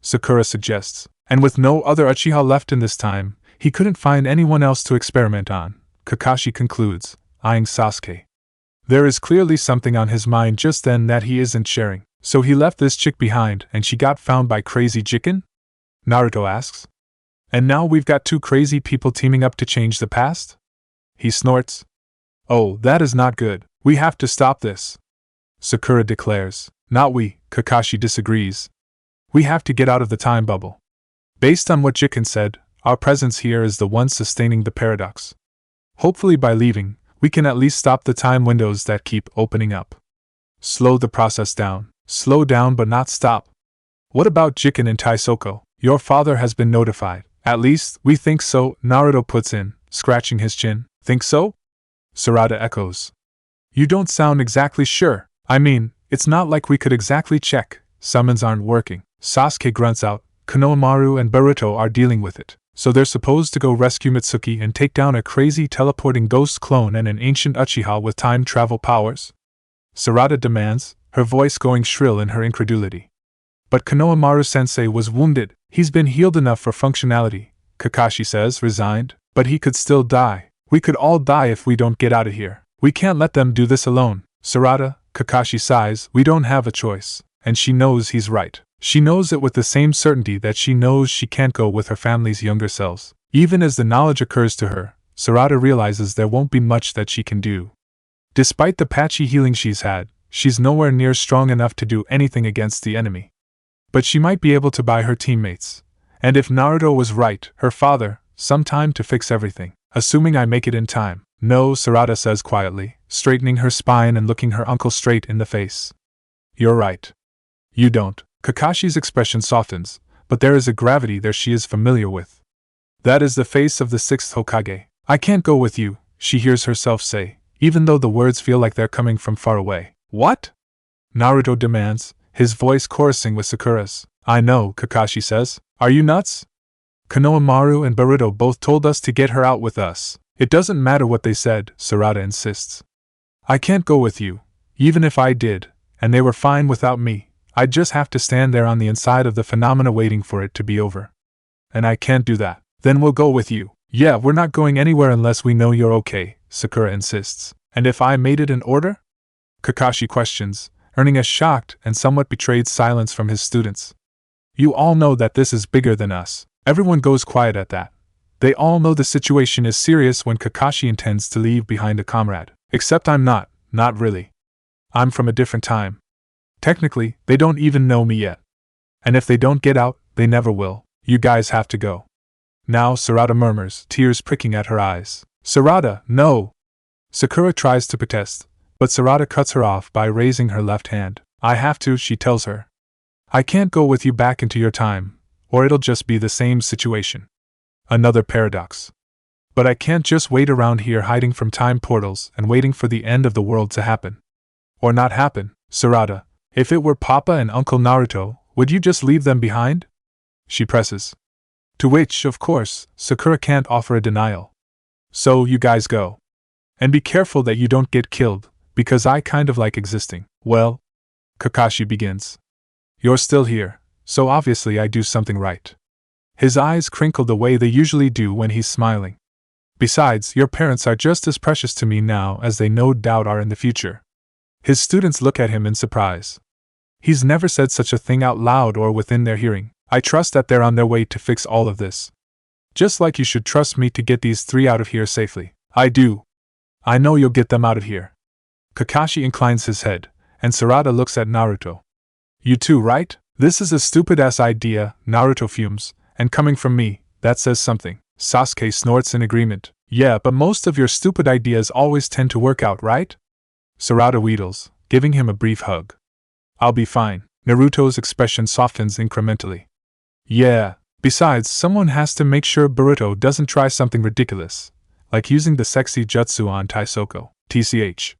Sakura suggests. And with no other Uchiha left in this time, he couldn't find anyone else to experiment on, Kakashi concludes, eyeing Sasuke. There is clearly something on his mind just then that he isn't sharing. So he left this chick behind and she got found by Crazy Jiken? Naruto asks. And now we've got two crazy people teaming up to change the past? He snorts. Oh, that is not good. We have to stop this. Sakura declares. Not we, Kakashi disagrees. We have to get out of the time bubble. Based on what Jiken said, our presence here is the one sustaining the paradox. Hopefully by leaving, we can at least stop the time windows that keep opening up. Slow the process down. Slow down but not stop. What about Jiken and Taisoko? Your father has been notified. At least, we think so, Naruto puts in, scratching his chin. Think so? Sarada echoes. You don't sound exactly sure. I mean, it's not like we could exactly check. Summons aren't working. Sasuke grunts out. Konohamaru and Boruto are dealing with it. So they're supposed to go rescue Mitsuki and take down a crazy teleporting ghost clone and an ancient Uchiha with time travel powers? Sarada demands, her voice going shrill in her incredulity. But Konohamaru-sensei was wounded. He's been healed enough for functionality, Kakashi says, resigned. But he could still die. We could all die if we don't get out of here. We can't let them do this alone. Sarada, Kakashi sighs, we don't have a choice. And she knows he's right. She knows it with the same certainty that she knows she can't go with her family's younger selves. Even as the knowledge occurs to her, Sarada realizes there won't be much that she can do. Despite the patchy healing she's had, she's nowhere near strong enough to do anything against the enemy. But she might be able to buy her teammates, and if Naruto was right, her father, some time to fix everything, assuming I make it in time. No, Sarada says quietly, straightening her spine and looking her uncle straight in the face. You're right. You don't. Kakashi's expression softens, but there is a gravity there she is familiar with. That is the face of the sixth Hokage. I can't go with you, she hears herself say, even though the words feel like they're coming from far away. What? Naruto demands, his voice chorusing with Sakura's. I know, Kakashi says. Are you nuts? Konohamaru and Boruto both told us to get her out with us. It doesn't matter what they said, Sarada insists. I can't go with you. Even if I did, and they were fine without me, I'd just have to stand there on the inside of the phenomena waiting for it to be over. And I can't do that. Then we'll go with you. Yeah, we're not going anywhere unless we know you're okay, Sakura insists. And if I made it an order? Kakashi questions, earning a shocked and somewhat betrayed silence from his students. You all know that this is bigger than us. Everyone goes quiet at that. They all know the situation is serious when Kakashi intends to leave behind a comrade. Except I'm not really. I'm from a different time. Technically, they don't even know me yet. And if they don't get out, they never will. You guys have to go. Now, Sarada murmurs, tears pricking at her eyes. Sarada, no! Sakura tries to protest, but Sarada cuts her off by raising her left hand. I have to, she tells her. I can't go with you back into your time, or it'll just be the same situation. Another paradox. But I can't just wait around here hiding from time portals and waiting for the end of the world to happen. Or not happen, Sarada. If it were Papa and Uncle Naruto, would you just leave them behind? She presses. To which, of course, Sakura can't offer a denial. So you guys go. And be careful that you don't get killed, because I kind of like existing. Well, Kakashi begins. You're still here, so obviously I do something right. His eyes crinkle the way they usually do when he's smiling. Besides, your parents are just as precious to me now as they no doubt are in the future. His students look at him in surprise. He's never said such a thing out loud or within their hearing. I trust that they're on their way to fix all of this. Just like you should trust me to get these three out of here safely. I do. I know you'll get them out of here. Kakashi inclines his head, and Sarada looks at Naruto. You too, right? This is a stupid-ass idea, Naruto fumes, and coming from me, that says something. Sasuke snorts in agreement. Yeah, but most of your stupid ideas always tend to work out, right? Sarada wheedles, giving him a brief hug. I'll be fine. Naruto's expression softens incrementally. Yeah, besides, someone has to make sure Boruto doesn't try something ridiculous, like using the sexy jutsu on Taisoko. TCH.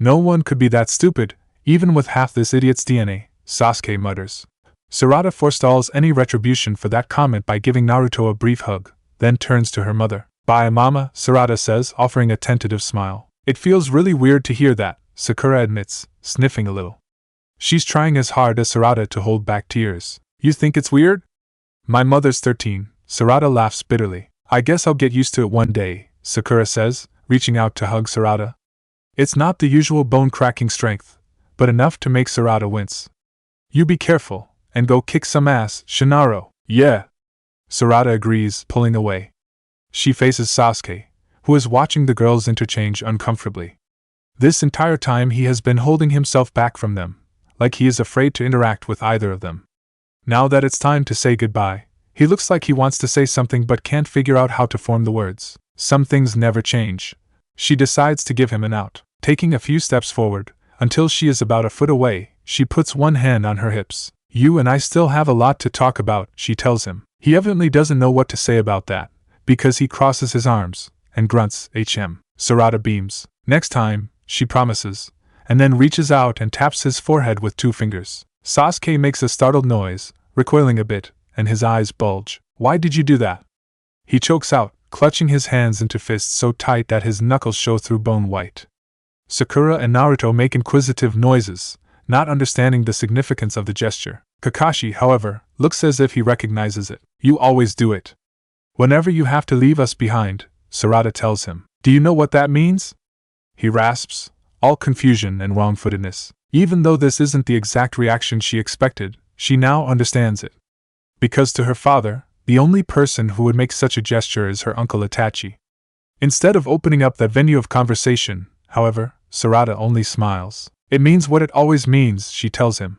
No one could be that stupid, even with half this idiot's DNA, Sasuke mutters. Sarada forestalls any retribution for that comment by giving Naruto a brief hug, then turns to her mother. Bye, Mama, Sarada says, offering a tentative smile. It feels really weird to hear that, Sakura admits, sniffing a little. She's trying as hard as Sarada to hold back tears. You think it's weird? My mother's 13, Sarada laughs bitterly. I guess I'll get used to it one day, Sakura says, reaching out to hug Sarada. It's not the usual bone-cracking strength, but enough to make Sarada wince. You be careful, and go kick some ass, Shinaro. Yeah. Sarada agrees, pulling away. She faces Sasuke, who is watching the girls interchange uncomfortably. This entire time he has been holding himself back from them, like he is afraid to interact with either of them. Now that it's time to say goodbye, he looks like he wants to say something but can't figure out how to form the words. Some things never change. She decides to give him an out. Taking a few steps forward, until she is about a foot away, she puts one hand on her hips. You and I still have a lot to talk about, she tells him. He evidently doesn't know what to say about that, because he crosses his arms and grunts, HM. Sarada beams. Next time, she promises, and then reaches out and taps his forehead with 2 fingers. Sasuke makes a startled noise, recoiling a bit, and his eyes bulge. Why did you do that? He chokes out, clutching his hands into fists so tight that his knuckles show through bone white. Sakura and Naruto make inquisitive noises, not understanding the significance of the gesture. Kakashi, however, looks as if he recognizes it. You always do it. Whenever you have to leave us behind, Sarada tells him. Do you know what that means? He rasps, all confusion and wrong-footedness. Even though this isn't the exact reaction she expected, she now understands it. Because to her father, the only person who would make such a gesture is her uncle Itachi. Instead of opening up that venue of conversation, however, Sarada only smiles. It means what it always means, she tells him.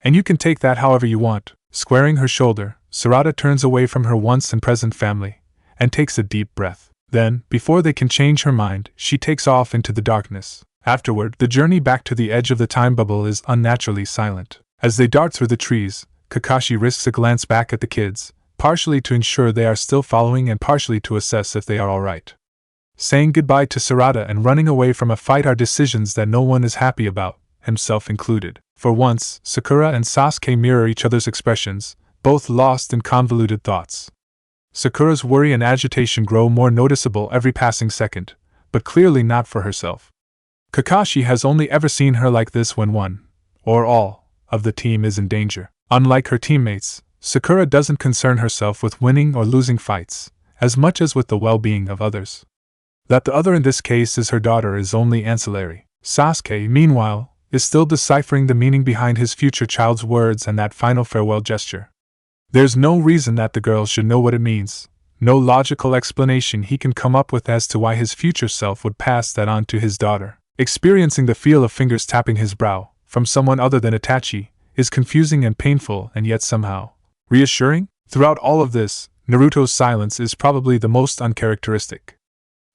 And you can take that however you want. Squaring her shoulder, Sarada turns away from her once and present family, and takes a deep breath. Then, before they can change her mind, she takes off into the darkness. Afterward, the journey back to the edge of the time bubble is unnaturally silent. As they dart through the trees, Kakashi risks a glance back at the kids, partially to ensure they are still following and partially to assess if they are alright. Saying goodbye to Sarada and running away from a fight are decisions that no one is happy about, himself included. For once, Sakura and Sasuke mirror each other's expressions, both lost in convoluted thoughts. Sakura's worry and agitation grow more noticeable every passing second, but clearly not for herself. Kakashi has only ever seen her like this when one, or all, of the team is in danger. Unlike her teammates, Sakura doesn't concern herself with winning or losing fights, as much as with the well-being of others. That the other in this case is her daughter is only ancillary. Sasuke, meanwhile, is still deciphering the meaning behind his future child's words and that final farewell gesture. There's no reason that the girl should know what it means, no logical explanation he can come up with as to why his future self would pass that on to his daughter. Experiencing the feel of fingers tapping his brow, from someone other than Itachi, is confusing and painful and yet somehow reassuring. Throughout all of this, Naruto's silence is probably the most uncharacteristic.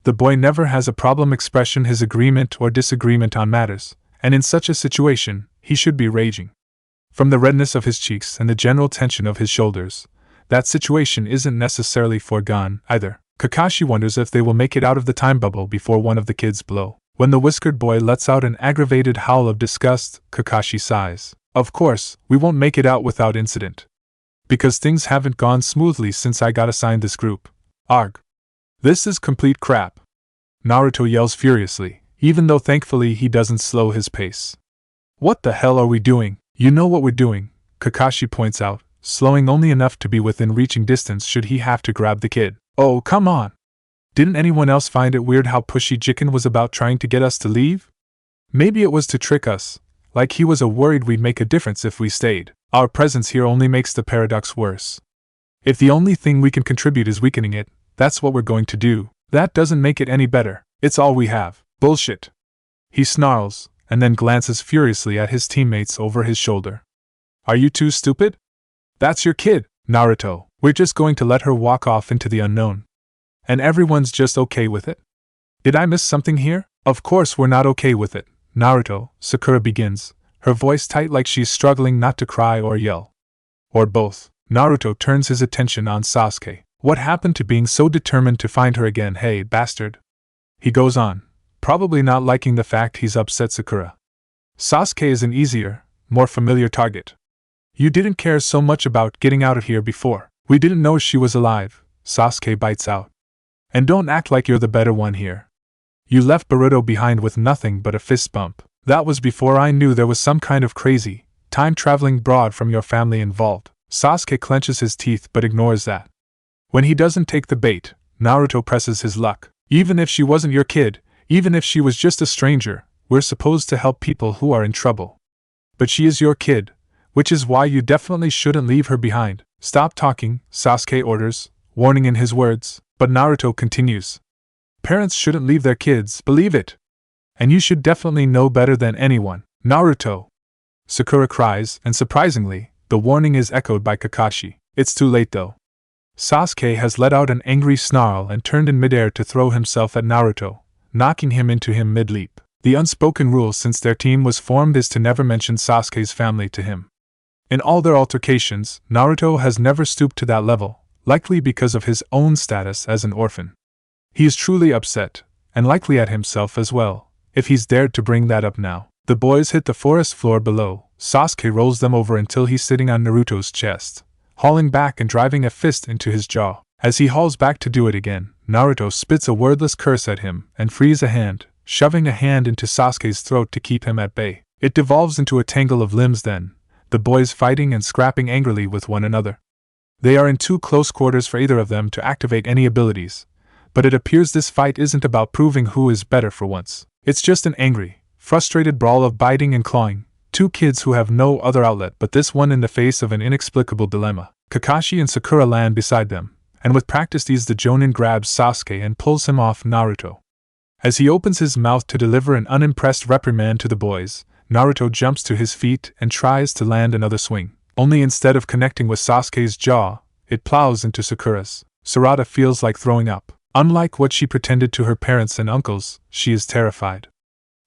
The boy never has a problem expressing his agreement or disagreement on matters, and in such a situation, he should be raging. From the redness of his cheeks and the general tension of his shoulders, that situation isn't necessarily foregone, either. Kakashi wonders if they will make it out of the time bubble before one of the kids blow. When the whiskered boy lets out an aggravated howl of disgust, Kakashi sighs. Of course, we won't make it out without incident. Because things haven't gone smoothly since I got assigned this group. Arg. This is complete crap. Naruto yells furiously, even though thankfully he doesn't slow his pace. What the hell are we doing? You know what we're doing, Kakashi points out, slowing only enough to be within reaching distance should he have to grab the kid. Oh, come on! Didn't anyone else find it weird how pushy Jiken was about trying to get us to leave? Maybe it was to trick us, like he was worried we'd make a difference if we stayed. Our presence here only makes the paradox worse. If the only thing we can contribute is weakening it, that's what we're going to do. That doesn't make it any better. It's all we have. Bullshit. He snarls, and then glances furiously at his teammates over his shoulder. Are you too stupid? That's your kid, Naruto. We're just going to let her walk off into the unknown. And everyone's just okay with it? Did I miss something here? Of course we're not okay with it, Naruto, Sakura begins, her voice tight like she's struggling not to cry or yell. Or both. Naruto turns his attention on Sasuke. What happened to being so determined to find her again, hey, bastard? He goes on, probably not liking the fact he's upset Sakura. Sasuke is an easier, more familiar target. You didn't care so much about getting out of here before. We didn't know she was alive, Sasuke bites out. And don't act like you're the better one here. You left Boruto behind with nothing but a fist bump. That was before I knew there was some kind of crazy, time-traveling broad from your family involved. Sasuke clenches his teeth but ignores that. When he doesn't take the bait, Naruto presses his luck. Even if she wasn't your kid, even if she was just a stranger, we're supposed to help people who are in trouble. But she is your kid, which is why you definitely shouldn't leave her behind. Stop talking, Sasuke orders, warning in his words, but Naruto continues. Parents shouldn't leave their kids, believe it. And you should definitely know better than anyone. Naruto! Sakura cries, and surprisingly, the warning is echoed by Kakashi. It's too late though. Sasuke has let out an angry snarl and turned in midair to throw himself at Naruto, knocking him into him mid-leap. The unspoken rule since their team was formed is to never mention Sasuke's family to him. In all their altercations, Naruto has never stooped to that level, likely because of his own status as an orphan. He is truly upset, and likely at himself as well, if he's dared to bring that up now. The boys hit the forest floor below. Sasuke rolls them over until he's sitting on Naruto's chest, hauling back and driving a fist into his jaw. As he hauls back to do it again, Naruto spits a wordless curse at him and frees a hand, shoving a hand into Sasuke's throat to keep him at bay. It devolves into a tangle of limbs then, the boys fighting and scrapping angrily with one another. They are in too close quarters for either of them to activate any abilities, but it appears this fight isn't about proving who is better for once. It's just an angry, frustrated brawl of biting and clawing, two kids who have no other outlet but this one in the face of an inexplicable dilemma. Kakashi and Sakura land beside them, and with practiced ease the Jonin grabs Sasuke and pulls him off Naruto. As he opens his mouth to deliver an unimpressed reprimand to the boys, Naruto jumps to his feet and tries to land another swing. Only instead of connecting with Sasuke's jaw, it plows into Sakura's. Sarada feels like throwing up. Unlike what she pretended to her parents and uncles, she is terrified.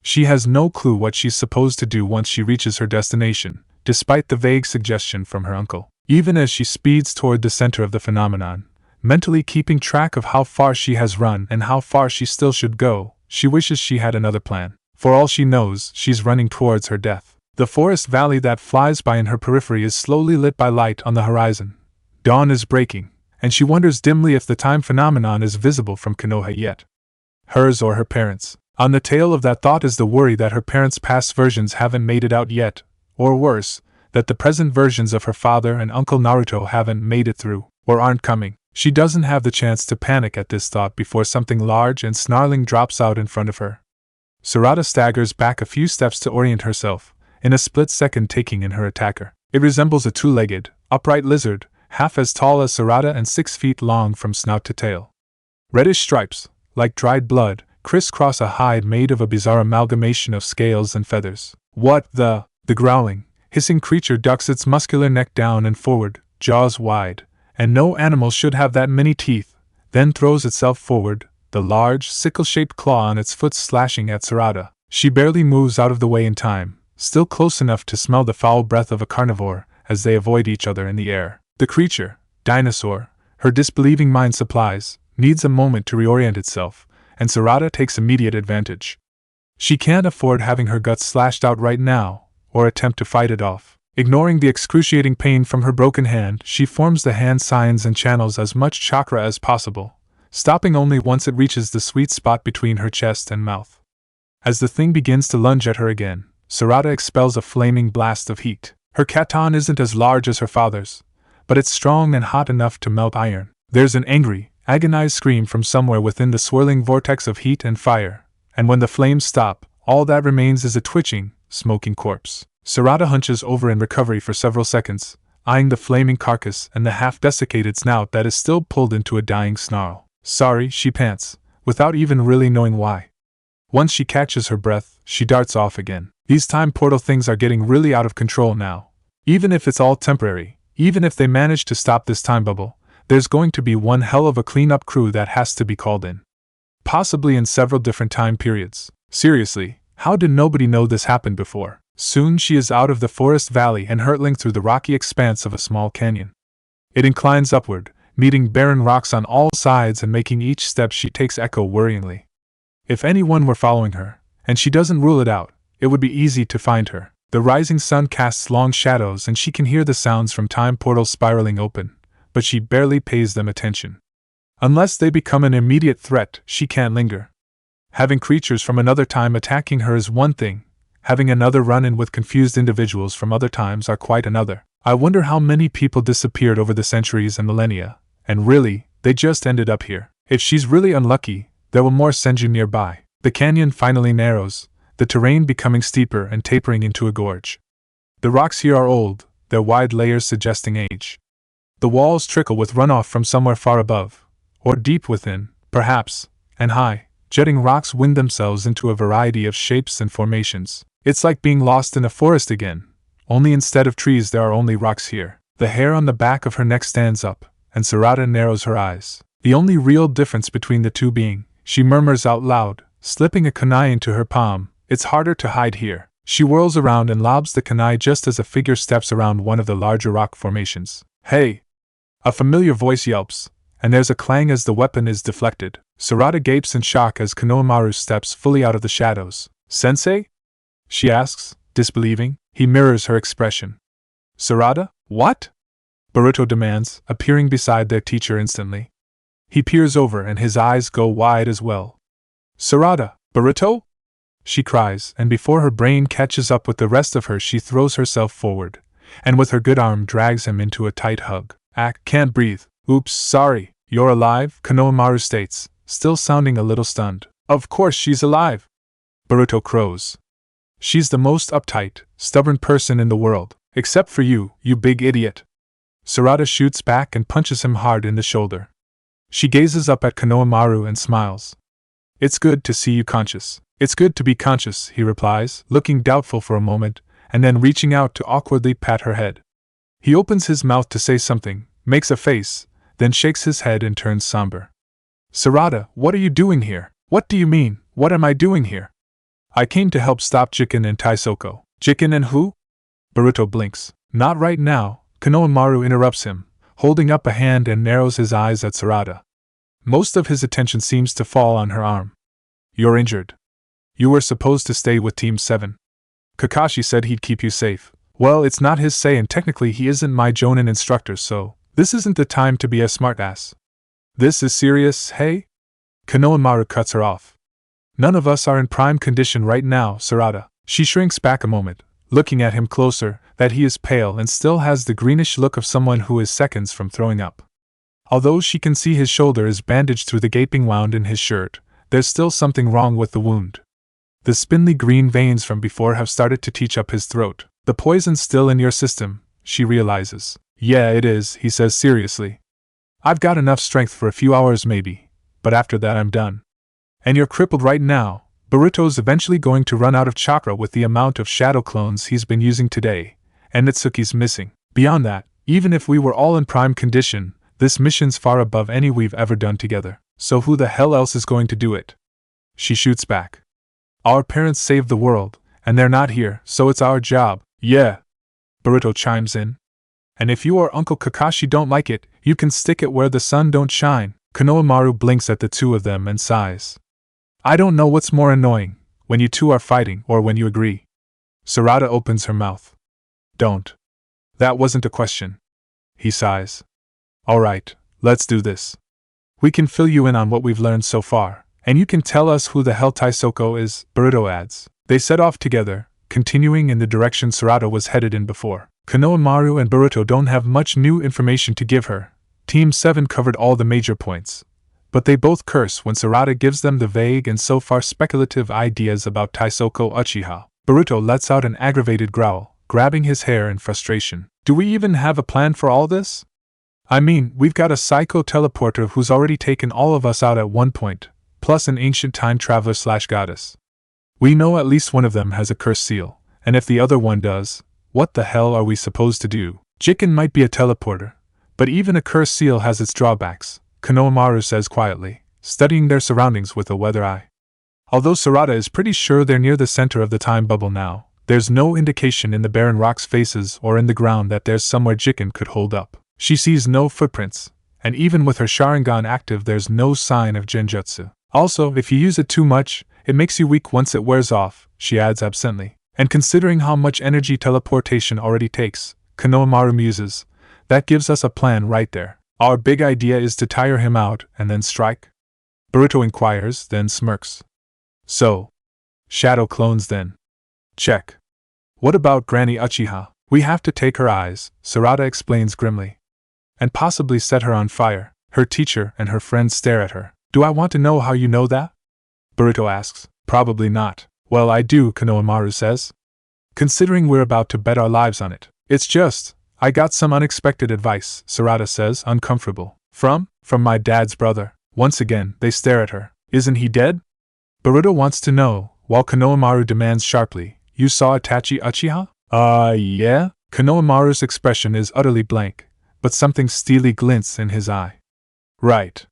She has no clue what she's supposed to do once she reaches her destination, despite the vague suggestion from her uncle. Even as she speeds toward the center of the phenomenon, mentally keeping track of how far she has run and how far she still should go, she wishes she had another plan. For all she knows, she's running towards her death. The forest valley that flies by in her periphery is slowly lit by light on the horizon. Dawn is breaking, and she wonders dimly if the time phenomenon is visible from Konoha yet. Hers or her parents'. On the tail of that thought is the worry that her parents' past versions haven't made it out yet, or worse, that the present versions of her father and Uncle Naruto haven't made it through, or aren't coming. She doesn't have the chance to panic at this thought before something large and snarling drops out in front of her. Sarada staggers back a few steps to orient herself, in a split second taking in her attacker. It resembles a two-legged, upright lizard, half as tall as Sarada and 6 feet long from snout to tail. Reddish stripes, like dried blood, crisscross a hide made of a bizarre amalgamation of scales and feathers. What the growling, hissing creature ducks its muscular neck down and forward, jaws wide, and no animal should have that many teeth, then throws itself forward, the large, sickle-shaped claw on its foot slashing at Sarada. She barely moves out of the way in time, still close enough to smell the foul breath of a carnivore as they avoid each other in the air. The creature, dinosaur, her disbelieving mind supplies, needs a moment to reorient itself, and Sarada takes immediate advantage. She can't afford having her guts slashed out right now, or attempt to fight it off. Ignoring the excruciating pain from her broken hand, she forms the hand signs and channels as much chakra as possible, stopping only once it reaches the sweet spot between her chest and mouth. As the thing begins to lunge at her again, Sarada expels a flaming blast of heat. Her katon isn't as large as her father's, but it's strong and hot enough to melt iron. There's an angry, agonized scream from somewhere within the swirling vortex of heat and fire, and when the flames stop, all that remains is a twitching, smoking corpse. Sarada hunches over in recovery for several seconds, eyeing the flaming carcass and the half-desiccated snout that is still pulled into a dying snarl. Sorry, she pants, without even really knowing why. Once she catches her breath, she darts off again. These time portal things are getting really out of control now. Even if it's all temporary, even if they manage to stop this time bubble, there's going to be one hell of a cleanup crew that has to be called in. Possibly in several different time periods. Seriously, how did nobody know this happened before? Soon she is out of the forest valley and hurtling through the rocky expanse of a small canyon. It inclines upward, meeting barren rocks on all sides and making each step she takes echo worryingly. If anyone were following her, and she doesn't rule it out, it would be easy to find her. The rising sun casts long shadows and she can hear the sounds from time portals spiraling open, but she barely pays them attention. Unless they become an immediate threat, she can't linger. Having creatures from another time attacking her is one thing, having another run-in with confused individuals from other times are quite another. I wonder how many people disappeared over the centuries and millennia, and really, they just ended up here. If she's really unlucky, there were more senju nearby. The canyon finally narrows, the terrain becoming steeper and tapering into a gorge. The rocks here are old, their wide layers suggesting age. The walls trickle with runoff from somewhere far above, or deep within, perhaps, and high, jetting rocks wind themselves into a variety of shapes and formations. It's like being lost in a forest again, only instead of trees there are only rocks here. The hair on the back of her neck stands up, and Sarada narrows her eyes. The only real difference between the two being, she murmurs out loud, slipping a kunai into her palm, it's harder to hide here. She whirls around and lobs the kunai just as a figure steps around one of the larger rock formations. Hey! A familiar voice yelps, and there's a clang as the weapon is deflected. Sarada gapes in shock as Konohamaru steps fully out of the shadows. Sensei? She asks, disbelieving. He mirrors her expression. Sarada? What? Boruto demands, appearing beside their teacher instantly. He peers over and his eyes go wide as well. Sarada, Boruto? She cries, and before her brain catches up with the rest of her she throws herself forward, and with her good arm drags him into a tight hug. Can't breathe. Oops, sorry. You're alive? Konohamaru states, still sounding a little stunned. Of course she's alive. Boruto crows. She's the most uptight, stubborn person in the world, except for you, you big idiot. Sarada shoots back and punches him hard in the shoulder. She gazes up at Konohamaru and smiles. It's good to see you conscious. It's good to be conscious, he replies, looking doubtful for a moment, and then reaching out to awkwardly pat her head. He opens his mouth to say something, makes a face, then shakes his head and turns somber. Sarada, what are you doing here? What do you mean, what am I doing here? I came to help stop Jiken and Taisoko. Jiken and who? Boruto blinks. Not right now, Konohamaru interrupts him, holding up a hand and narrows his eyes at Sarada. Most of his attention seems to fall on her arm. You're injured. You were supposed to stay with Team 7. Kakashi said he'd keep you safe. Well, it's not his say and technically he isn't my Jonin instructor, so this isn't the time to be a smartass. This is serious, hey? Konohamaru cuts her off. None of us are in prime condition right now, Sarada. She shrinks back a moment, looking at him closer, that he is pale and still has the greenish look of someone who is seconds from throwing up. Although she can see his shoulder is bandaged through the gaping wound in his shirt, there's still something wrong with the wound. The spindly green veins from before have started to teach up his throat. The poison's still in your system, she realizes. Yeah, it is, he says seriously. I've got enough strength for a few hours maybe, but after that I'm done. And you're crippled right now. Boruto's eventually going to run out of chakra with the amount of shadow clones he's been using today, and Mitsuki's missing. Beyond that, even if we were all in prime condition, this mission's far above any we've ever done together. So who the hell else is going to do it? She shoots back. Our parents saved the world, and they're not here, so it's our job. Yeah. Boruto chimes in. And if you or Uncle Kakashi don't like it, you can stick it where the sun don't shine. Konohamaru blinks at the two of them and sighs. I don't know what's more annoying, when you two are fighting or when you agree. Sarada opens her mouth. Don't. That wasn't a question. He sighs. Alright, let's do this. We can fill you in on what we've learned so far, and you can tell us who the hell Taisoko is, Boruto adds. They set off together, continuing in the direction Sarada was headed in before. Konohamaru and Boruto don't have much new information to give her. Team 7 covered all the major points. But they both curse when Sarada gives them the vague and so far speculative ideas about Taisoko Uchiha. Boruto lets out an aggravated growl, grabbing his hair in frustration. Do we even have a plan for all this? I mean, we've got a psycho teleporter who's already taken all of us out at one point, plus an ancient time traveler / goddess. We know at least one of them has a curse seal, and if the other one does, what the hell are we supposed to do? Jiken might be a teleporter, but even a curse seal has its drawbacks, Konohamaru says quietly, studying their surroundings with a weather eye. Although Sarada is pretty sure they're near the center of the time bubble now, there's no indication in the barren rocks' faces or in the ground that there's somewhere Jiken could hold up. She sees no footprints, and even with her Sharingan active there's no sign of genjutsu. Also, if you use it too much, it makes you weak once it wears off, she adds absently. And considering how much energy teleportation already takes, Konohamaru muses, that gives us a plan right there. Our big idea is to tire him out and then strike? Boruto inquires, then smirks. So, shadow clones then. Check. What about Granny Uchiha? We have to take her eyes, Sarada explains grimly. And possibly set her on fire. Her teacher and her friends stare at her. Do I want to know how you know that? Boruto asks. Probably not. Well, I do, Konohamaru says. Considering we're about to bet our lives on it. It's just, I got some unexpected advice, Sarada says, uncomfortable. From my dad's brother. Once again, they stare at her. Isn't he dead? Boruto wants to know, while Konohamaru demands sharply, you saw Itachi Uchiha? Yeah? Konohamaru's expression is utterly blank, but something steely glints in his eye. Right.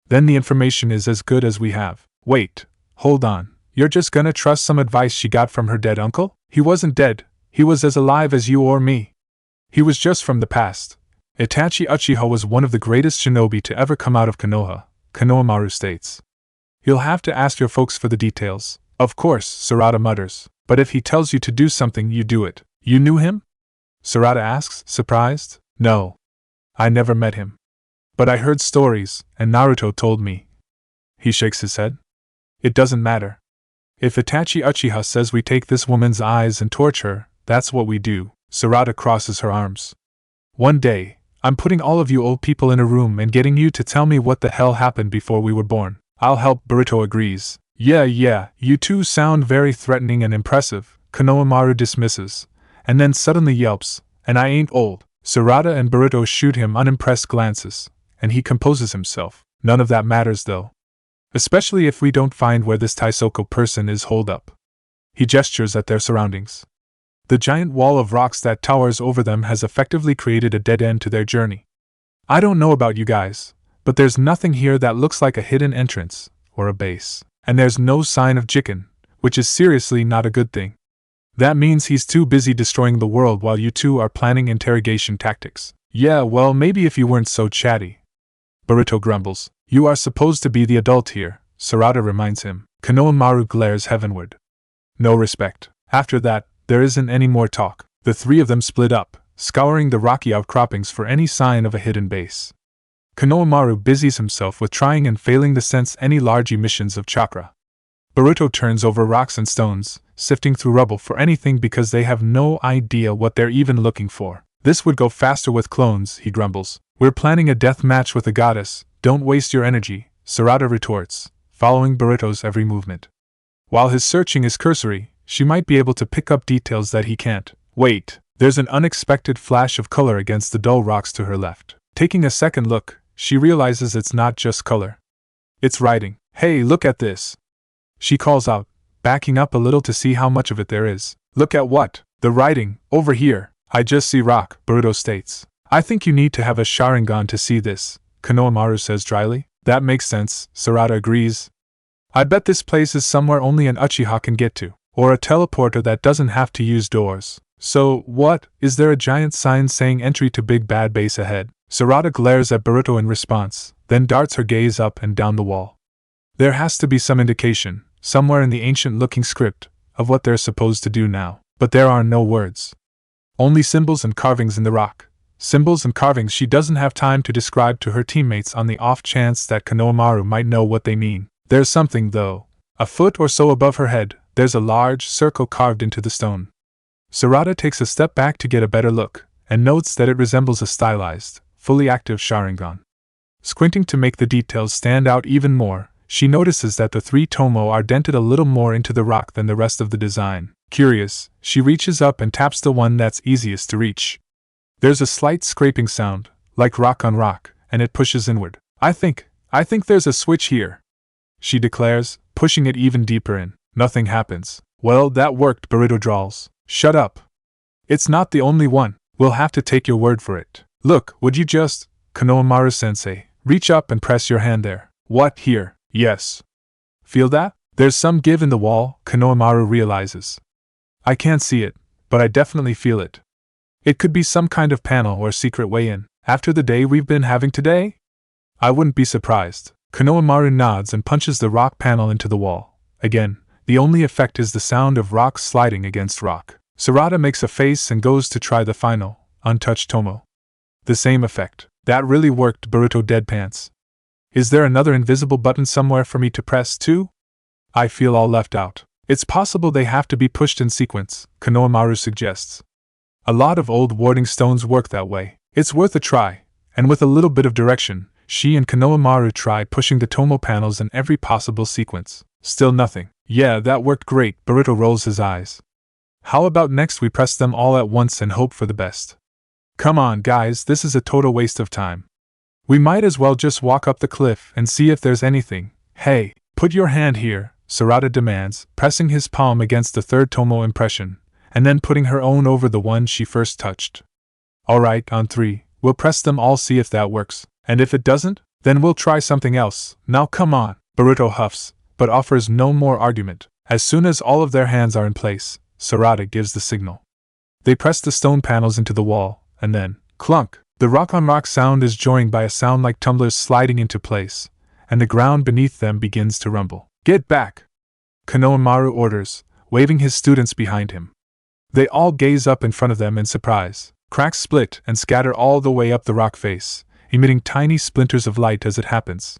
Then the information is as good as we have. Wait, hold on, you're just gonna trust some advice she got from her dead uncle? He wasn't dead, he was as alive as you or me. He was just from the past. Itachi Uchiha was one of the greatest shinobi to ever come out of Konoha, Konohamaru states. You'll have to ask your folks for the details. Of course, Sarada mutters, but if he tells you to do something, you do it. You knew him? Sarada asks, surprised. No. I never met him. But I heard stories, and Naruto told me. He shakes his head. It doesn't matter. If Itachi Uchiha says we take this woman's eyes and torch her, that's what we do. Sarada crosses her arms. One day, I'm putting all of you old people in a room and getting you to tell me what the hell happened before we were born. I'll help, Boruto agrees. Yeah, you two sound very threatening and impressive, Konohamaru dismisses, and then suddenly yelps, and I ain't old. Sarada and Boruto shoot him unimpressed glances, and he composes himself. None of that matters though. Especially if we don't find where this Taisoko person is holed up. He gestures at their surroundings. The giant wall of rocks that towers over them has effectively created a dead end to their journey. I don't know about you guys, but there's nothing here that looks like a hidden entrance, or a base. And there's no sign of Jiken, which is seriously not a good thing. That means he's too busy destroying the world while you two are planning interrogation tactics. Yeah, well, maybe if you weren't so chatty. Boruto grumbles. You are supposed to be the adult here, Sarada reminds him. Konohamaru glares heavenward. No respect. After that, there isn't any more talk. The three of them split up, scouring the rocky outcroppings for any sign of a hidden base. Konohamaru busies himself with trying and failing to sense any large emissions of chakra. Boruto turns over rocks and stones, sifting through rubble for anything because they have no idea what they're even looking for. This would go faster with clones, he grumbles. We're planning a death match with the goddess, don't waste your energy, Sarada retorts, following Boruto's every movement. While his searching is cursory, she might be able to pick up details that he can't. Wait, there's an unexpected flash of color against the dull rocks to her left. Taking a second look, she realizes it's not just color. It's writing. Hey, look at this! She calls out, backing up a little to see how much of it there is. Look at what? The writing, over here. I just see rock, Boruto states. I think you need to have a Sharingan to see this, Konohamaru says dryly. That makes sense, Sarada agrees. I bet this place is somewhere only an Uchiha can get to, or a teleporter that doesn't have to use doors. So, what, is there a giant sign saying entry to Big Bad Base ahead? Sarada glares at Boruto in response, then darts her gaze up and down the wall. There has to be some indication, somewhere in the ancient-looking script, of what they're supposed to do now, but there are no words. Only symbols and carvings in the rock. Symbols and carvings she doesn't have time to describe to her teammates on the off chance that Konohamaru might know what they mean. There's something, though. A foot or so above her head, there's a large circle carved into the stone. Sarada takes a step back to get a better look, and notes that it resembles a stylized, fully active Sharingan. Squinting to make the details stand out even more, she notices that the three tomo are dented a little more into the rock than the rest of the design. Curious, she reaches up and taps the one that's easiest to reach. There's a slight scraping sound, like rock on rock, and it pushes inward. I think there's a switch here, she declares, pushing it even deeper in. Nothing happens. Well, that worked, Boruto drawls. Shut up. It's not the only one. We'll have to take your word for it. Look, would you just, Konohamaru-sensei, reach up and press your hand there. What, here? Yes. Feel that? There's some give in the wall, Konohamaru realizes. I can't see it, but I definitely feel it. It could be some kind of panel or secret way in. After the day we've been having today? I wouldn't be surprised. Konohamaru nods and punches the rock panel into the wall. Again, the only effect is the sound of rocks sliding against rock. Sarada makes a face and goes to try the final, untouched tomo. The same effect. That really worked, Boruto deadpants. Is there another invisible button somewhere for me to press too? I feel all left out. It's possible they have to be pushed in sequence, Konohamaru suggests. A lot of old warding stones work that way. It's worth a try, and with a little bit of direction, she and Konohamaru try pushing the tomo panels in every possible sequence. Still nothing. Yeah, that worked great, Boruto rolls his eyes. How about next we press them all at once and hope for the best? Come on, guys, this is a total waste of time. We might as well just walk up the cliff and see if there's anything. Hey, put your hand here, Sarada demands, pressing his palm against the third tomo impression, and then putting her own over the one she first touched. Alright, on three, we'll press them all, see if that works, and if it doesn't, then we'll try something else. Now come on, Boruto huffs, but offers no more argument. As soon as all of their hands are in place, Sarada gives the signal. They press the stone panels into the wall, and then, clunk! The rock-on-rock sound is joined by a sound like tumblers sliding into place, and the ground beneath them begins to rumble. Get back! Konohamaru orders, waving his students behind him. They all gaze up in front of them in surprise. Cracks split and scatter all the way up the rock face, emitting tiny splinters of light as it happens.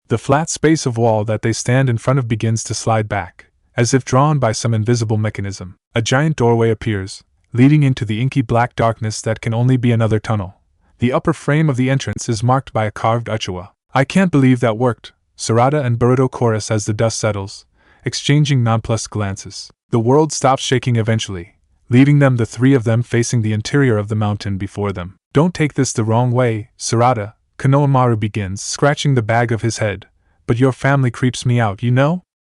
The flat space of wall that they stand in front of begins to slide back, as if drawn by some invisible mechanism. A giant doorway appears, leading into the inky black darkness that can only be another tunnel. The upper frame of the entrance is marked by a carved Uchiha. I can't believe that worked, Sarada and Boruto chorus as the dust settles, exchanging nonplussed glances. The world stops shaking eventually, leaving them, the three of them, facing the interior of the mountain before them. Don't take this the wrong way, Sarada, Konohamaru begins, scratching the back of his head, but your family creeps me out, you know?